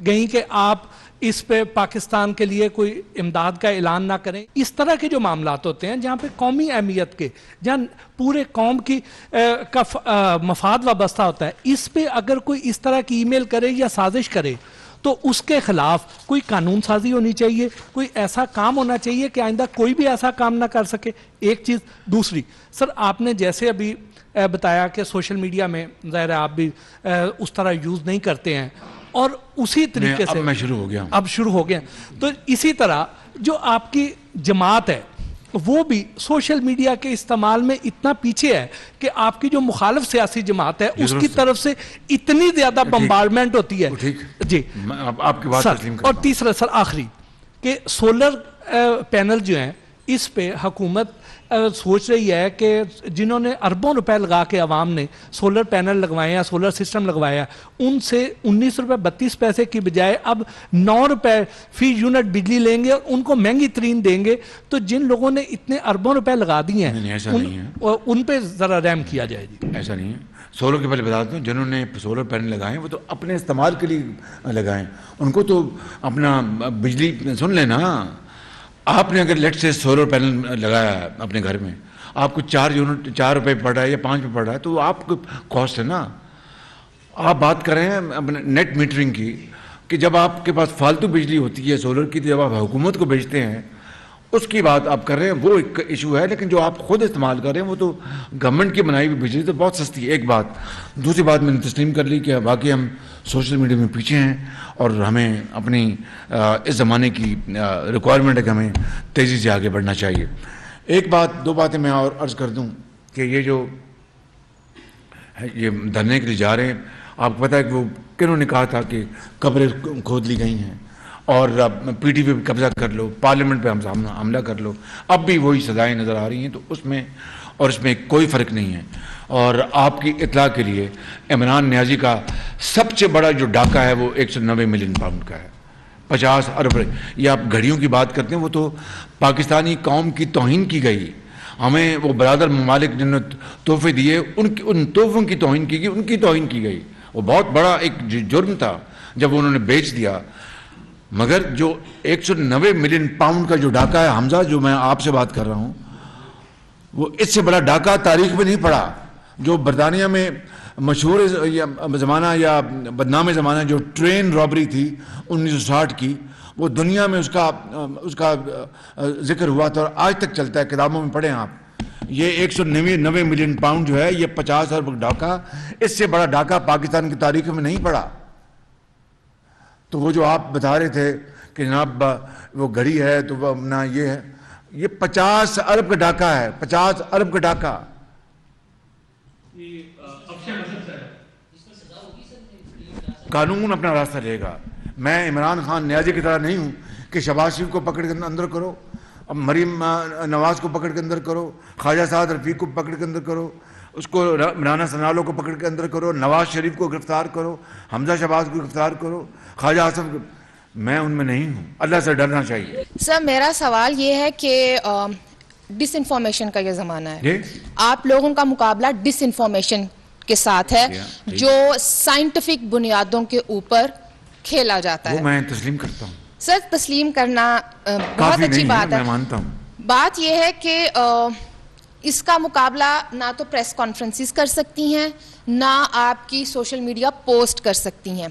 Speaker 11: گئیں کہ آپ اس پہ پاکستان کے لیے کوئی امداد کا اعلان نہ کریں. اس طرح کے جو معاملات ہوتے ہیں جہاں پہ قومی اہمیت کے, جہاں پورے قوم کی کا مفاد وابستہ ہوتا ہے, اس پہ اگر کوئی اس طرح کی ای میل کرے یا سازش کرے تو اس کے خلاف کوئی قانون سازی ہونی چاہیے, کوئی ایسا کام ہونا چاہیے کہ آئندہ کوئی بھی ایسا کام نہ کر سکے. ایک چیز. دوسری, سر آپ نے جیسے ابھی بتایا کہ سوشل میڈیا میں ظاہر ہے آپ بھی اس طرح یوز نہیں کرتے ہیں, اور اسی طریقے سے
Speaker 1: میں شروع ہو گیا ہوں.
Speaker 11: اب شروع ہو گیا. تو اسی طرح جو آپ کی جماعت ہے وہ بھی سوشل میڈیا کے استعمال میں اتنا پیچھے ہے کہ آپ کی جو مخالف سیاسی جماعت ہے اس کی طرف سے اتنی زیادہ بمبارڈمنٹ ہوتی ہے. جی
Speaker 1: آپ کی بات تسلیم کرتا ہوں.
Speaker 11: اور تیسرا سر آخری کہ سولر پینل جو ہیں اس پہ حکومت سوچ رہی ہے کہ جنہوں نے اربوں روپے لگا کے عوام نے سولر پینل لگوائے ہیں, سولر سسٹم لگوایا, ان سے 19 روپے 32 پیسے کی بجائے اب 9 روپے فی یونٹ بجلی لیں گے اور ان کو مہنگی ترین دیں گے. تو جن لوگوں نے اتنے اربوں روپے لگا دیے ہیں ان پہ ذرا رحم کیا جائے. جی
Speaker 1: ایسا نہیں ہے. سولر کے پہلے بتا دوں, جنہوں نے سولر پینل لگائے وہ تو اپنے استعمال کے لیے لگائیں, ان کو تو اپنا بجلی سن لینا. آپ نے اگر لیٹ سے سولر پینل لگایا ہے اپنے گھر میں, آپ کو 4 روپے پڑ رہا ہے یا 5 روپے پڑ رہا ہے, تو آپ کو کاسٹ ہے نا. آپ بات کر رہے ہیں اپنے نیٹ میٹرنگ کی کہ جب آپ کے پاس فالتو بجلی ہوتی ہے سولر کی, تو جب آپ حکومت کو بیچتے ہیں اس کی بات آپ کر رہے ہیں, وہ ایک ایشو ہے. لیکن جو آپ خود استعمال کر رہے ہیں وہ تو گورنمنٹ کی بنائی ہوئی بجلی تو بہت سستی ہے. ایک بات. دوسری بات میں نے تسلیم کر لی کہ واقعی ہم سوشل میڈیا میں پیچھے ہیں اور ہمیں اپنی اس زمانے کی ریکوائرمنٹ ہے کہ ہمیں تیزی سے آگے بڑھنا چاہیے. ایک بات 2 باتیں میں اور عرض کر دوں کہ یہ دھرنے کے لیے جا رہے ہیں, آپ کو پتہ ہے کہ وہ کنہوں نے کہا تھا کہ قبریں کھود لی گئی ہیں اور پی ٹی پہ قبضہ کر لو, پارلیمنٹ پہ حملہ کر لو. اب بھی وہی سزائیں نظر آ رہی ہیں. تو اس میں کوئی فرق نہیں ہے. اور آپ کی اطلاع کے لیے عمران نیازی کا سب سے بڑا جو ڈاکہ ہے وہ 190 ملین پاؤنڈ کا ہے, 50 ارب. یہ آپ گھڑیوں کی بات کرتے ہیں, وہ تو پاکستانی قوم کی توہین کی گئی. ہمیں وہ برادر ممالک جنہوں نے تحفے دیے ان تحفوں کی توہین کی گئی, ان کی توہین کی گئی. وہ بہت بڑا ایک جرم تھا جب انہوں نے بیچ دیا. مگر جو 190 ملین پاؤنڈ کا جو ڈاکہ ہے حمزہ, جو میں آپ سے بات کر رہا ہوں, وہ اس سے بڑا ڈاکہ تاریخ میں نہیں پڑا. جو برطانیہ میں مشہور زمانہ یا بدنام زمانہ جو ٹرین رابری تھی 1960 کی, وہ دنیا میں اس کا ذکر ہوا تھا اور آج تک چلتا ہے, کتابوں میں پڑھیں آپ. یہ 190 ملین پاؤنڈ جو ہے یہ 50 ارب ڈاکہ, اس سے بڑا ڈاکہ پاکستان کی تاریخ میں نہیں پڑا. تو وہ جو آپ بتا رہے تھے کہ جناب وہ گھڑی ہے تو وہ نہ یہ ہے, یہ 50 ارب کا ڈاکہ ہے, 50 ارب کا ڈاکہ. قانون اپنا راستہ لے گا. میں عمران خان نیازی کی طرح نہیں ہوں کہ شہباز شریف کو پکڑ کے اندر کرو, مریم نواز کو پکڑ کے اندر کرو, خواجہ سعد رفیق کو پکڑ کے اندر کرو, اس کو رانا سنالو کو پکڑ کے اندر کرو, نواز شریف کو گرفتار کرو, حمزہ شہباز کو گرفتار کرو, خواجہ آصف کو. میں ان میں نہیں ہوں. اللہ سے ڈرنا چاہیے.
Speaker 12: سر میرا سوال یہ ہے کہ ڈس انفارمیشن کا یہ زمانہ ہے, آپ لوگوں کا مقابلہ ڈس انفارمیشن کے ساتھ ہے جو سائنٹیفک بنیادوں کے اوپر کھیلا جاتا ہے.
Speaker 1: وہ میں تسلیم کرتا ہوں.
Speaker 12: سر تسلیم کرنا بہت اچھی بات ہے,
Speaker 1: میں مانتا ہوں.
Speaker 12: بات یہ ہے کہ اس کا مقابلہ نہ تو پریس کانفرنسز کر سکتی ہیں, نہ آپ کی سوشل میڈیا پوسٹ کر سکتی ہیں.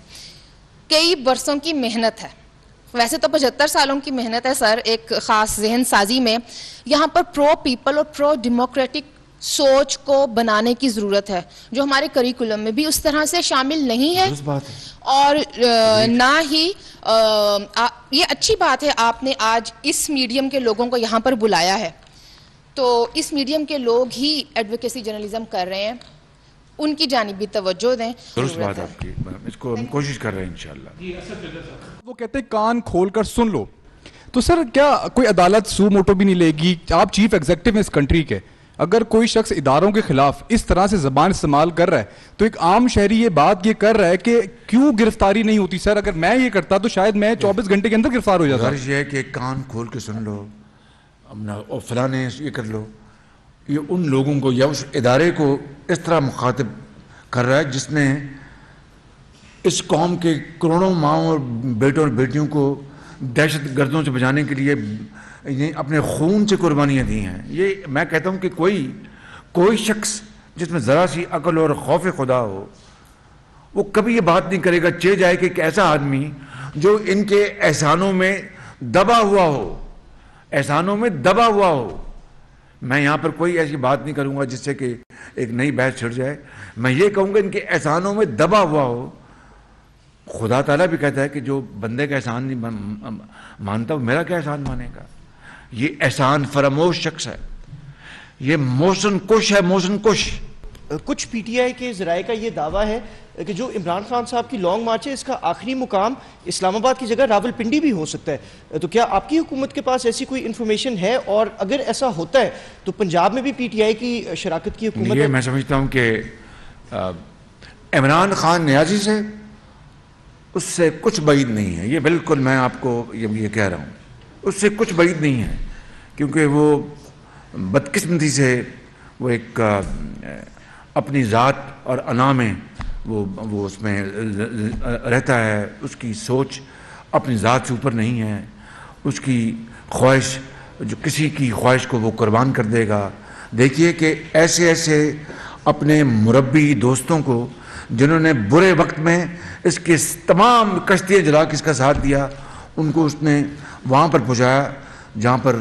Speaker 12: کئی برسوں کی محنت ہے, ویسے تو 75 سالوں کی محنت ہے سر ایک خاص ذہن سازی میں. یہاں پر پرو پیپل اور پرو ڈیموکریٹک سوچ کو بنانے کی ضرورت ہے جو ہمارے کریکولم میں بھی اس طرح سے شامل نہیں ہے, اور نہ ہی یہ اچھی بات ہے آپ نے آج اس میڈیم کے لوگوں کو یہاں پر بلایا ہے, تو اس میڈیم کے لوگ ہی ایڈوکیسی جرنلزم کر رہے ہیں, ان کی جانب بھی توجہ دیں.
Speaker 1: درست بات آپ کی, اس کو ہم کوشش کر رہے ہیں انشاءاللہ.
Speaker 13: وہ کہتے ہیں کان کھول کر سن لو, تو سر کیا کوئی عدالت سو موٹو بھی نہیں لے گی؟ آپ چیف ایگزیکٹو ہیں اس کنٹری کے, اگر کوئی شخص اداروں کے خلاف اس طرح سے زبان استعمال کر رہا ہے تو ایک عام شہری یہ بات یہ کر رہا ہے کہ کیوں گرفتاری نہیں ہوتی؟ سر اگر میں یہ کرتا تو شاید میں 24 گھنٹے کے اندر گرفتار ہو جاتا.
Speaker 1: غرض یہ ہے کہ کان کھول کے سن لو, اور فلانے یہ کر لو, یہ ان لوگوں کو یا اس ادارے کو اس طرح مخاطب کر رہا ہے جس نے اس قوم کے کروڑوں ماؤں اور بیٹوں اور بیٹیوں کو دہشت گردوں سے بچانے کے لیے اپنے خون سے قربانیاں دی ہیں. یہ میں کہتا ہوں کہ کوئی شخص جس میں ذرا سی عقل اور خوف خدا ہو وہ کبھی یہ بات نہیں کرے گا چہ جائے کہ ایک ایسا آدمی جو ان کے احسانوں میں دبا ہوا ہو. میں یہاں پر کوئی ایسی بات نہیں کروں گا جس سے کہ ایک نئی بحث چھڑ جائے. میں یہ کہوں گا ان کے احسانوں میں دبا ہوا ہو. خدا تعالیٰ بھی کہتا ہے کہ جو بندے کا احسان نہیں مانتا وہ میرا کیا احسان مانے گا. یہ احسان فراموش شخص ہے, یہ موسن کش ہے, موسن کش.
Speaker 14: کچھ پی ٹی آئی کے ذرائع کا یہ دعویٰ ہے کہ جو عمران خان صاحب کی لانگ مارچ ہے اس کا آخری مقام اسلام آباد کی جگہ راول پنڈی بھی ہو سکتا ہے, تو کیا آپ کی حکومت کے پاس ایسی کوئی انفارمیشن ہے؟ اور اگر ایسا ہوتا ہے تو پنجاب میں بھی پی ٹی آئی کی شراکت کی حکومت ہے؟
Speaker 1: میں سمجھتا ہوں کہ عمران خان نیازی سے اس سے کچھ بعید نہیں ہے. یہ بالکل میں آپ کو یہ کہہ رہا ہوں, اس سے کچھ بعید نہیں ہے, کیونکہ وہ بدقسمتی سے وہ ایک اپنی ذات اور انا میں وہ اس میں رہتا ہے. اس کی سوچ اپنی ذات سے اوپر نہیں ہے. اس کی خواہش, جو کسی کی خواہش کو وہ قربان کر دے گا. دیکھیے کہ ایسے اپنے مربی دوستوں کو جنہوں نے برے وقت میں اس کے تمام کشتیاں جلا کے اس کا ساتھ دیا, ان کو اس نے وہاں پر پہنچایا جہاں پر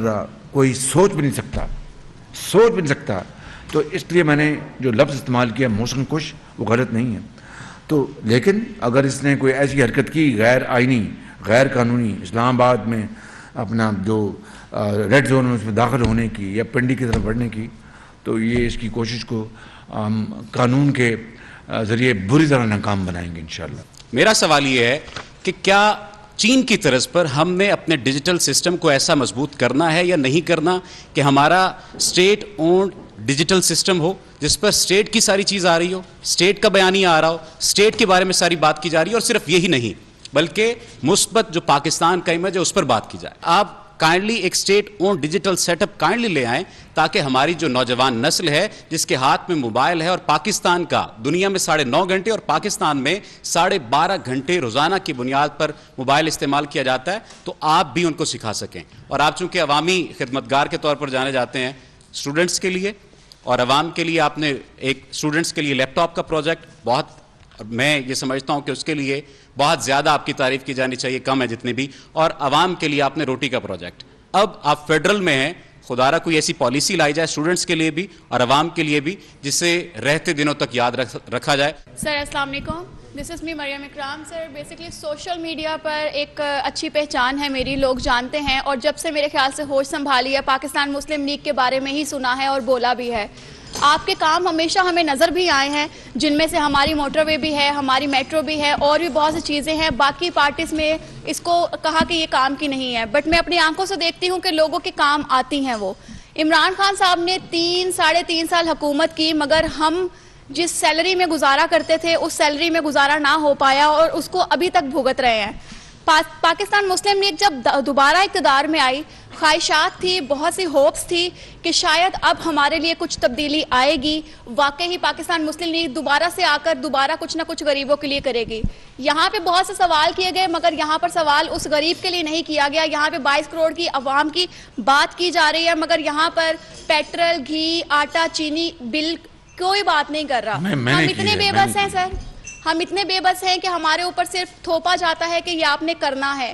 Speaker 1: کوئی سوچ بھی نہیں سکتا. تو اس لیے میں نے جو لفظ استعمال کیا موسن کش, وہ غلط نہیں ہے. تو لیکن اگر اس نے کوئی ایسی حرکت کی غیر آئینی, غیر قانونی, اسلام آباد میں اپنا جو ریڈ زون میں اس میں داخل ہونے کی یا پنڈی کی طرف بڑھنے کی, تو یہ اس کی کوشش کو قانون کے ذریعے بری طرح ناکام بنائیں گے انشاءاللہ.
Speaker 15: میرا سوال یہ ہے کہ کیا چین کی طرز پر ہم نے اپنے ڈیجیٹل سسٹم کو ایسا مضبوط کرنا ہے یا نہیں کرنا کہ ہمارا اسٹیٹ اونڈ ڈیجیٹل سسٹم ہو جس پر اسٹیٹ کی ساری چیز آ رہی ہو, اسٹیٹ کا بیانیہ آ رہا ہو, اسٹیٹ کے بارے میں ساری بات کی جا رہی ہے, اور صرف یہی نہیں بلکہ مثبت جو پاکستان کا امیج ہے اس پر بات کی جائے. آپ کائنڈلی ایک state own digital set up kindly لے آئیں تاکہ ہماری جو نوجوان نسل ہے جس کے ہاتھ میں موبائل ہے اور پاکستان کا دنیا میں 9.5 گھنٹے اور پاکستان میں 12.5 گھنٹے روزانہ کی بنیاد پر موبائل استعمال کیا جاتا ہے, تو آپ بھی ان کو سکھا سکیں. اور آپ چونکہ عوامی خدمتگار کے طور پر جانے جاتے ہیں اسٹوڈنٹس کے لیے اور عوام کے لیے, آپ نے ایک اسٹوڈنٹس کے لیے لیپ ٹاپ کا پروجیکٹ, بہت میں یہ سمجھتا ہوں کہ اس کے لیے بہت زیادہ آپ کی تعریف کی جانی چاہیے, کم ہے جتنے بھی. اور عوام کے لیے آپ نے روٹی کا پروجیکٹ. اب آپ فیڈرل میں ہیں, خدا را کوئی ایسی پالیسی لائی جائے اسٹوڈنٹس کے لیے بھی اور عوام کے لیے بھی جسے رہتے دنوں تک یاد رکھا جائے.
Speaker 16: سر السلام علیکم, دس از می مریم اکرام. سر بیسکلی سوشل میڈیا پر ایک اچھی پہچان ہے میری, لوگ جانتے ہیں, اور جب سے میرے خیال سے ہوش سنبھالی ہے پاکستان مسلم لیگ کے بارے میں ہی سنا ہے اور بولا بھی ہے. آپ کے کام ہمیشہ ہمیں نظر بھی آئے ہیں, جن میں سے ہماری موٹر وے بھی ہے, ہماری میٹرو بھی ہے, اور بھی بہت سی چیزیں ہیں. باقی پارٹیز میں اس کو کہا کہ یہ کام کی نہیں ہے, بٹ میں اپنی آنکھوں سے دیکھتی ہوں کہ لوگوں کے کام آتی ہیں. وہ عمران خان صاحب نے 3-3.5 سال حکومت کی, مگر ہم جس سیلری میں گزارا کرتے تھے اس سیلری میں گزارا نہ ہو پایا اور اس کو ابھی تک بھگت رہے ہیں. پاکستان مسلم لیگ جب دوبارہ اقتدار میں آئی, خواہشات تھی, بہت سی ہوپس تھی کہ شاید اب ہمارے لیے کچھ تبدیلی آئے گی. واقعی پاکستان مسلم لیگ دوبارہ سے آ کر دوبارہ کچھ نہ کچھ غریبوں کے لیے کرے گی. یہاں پہ بہت سے سوال کیے گئے, مگر یہاں پر سوال اس غریب کے لیے نہیں کیا گیا. یہاں پہ 22 کروڑ کی عوام کی بات کی جا رہی ہے, مگر یہاں پر پیٹرول, گھی, آٹا, چینی بل کوئی بات نہیں کر رہا. ہم اتنے بے بس ہیں سر, ہم اتنے بے بس ہیں کہ ہمارے اوپر صرف تھوپا جاتا ہے کہ یہ آپ نے کرنا ہے.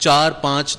Speaker 17: 4-5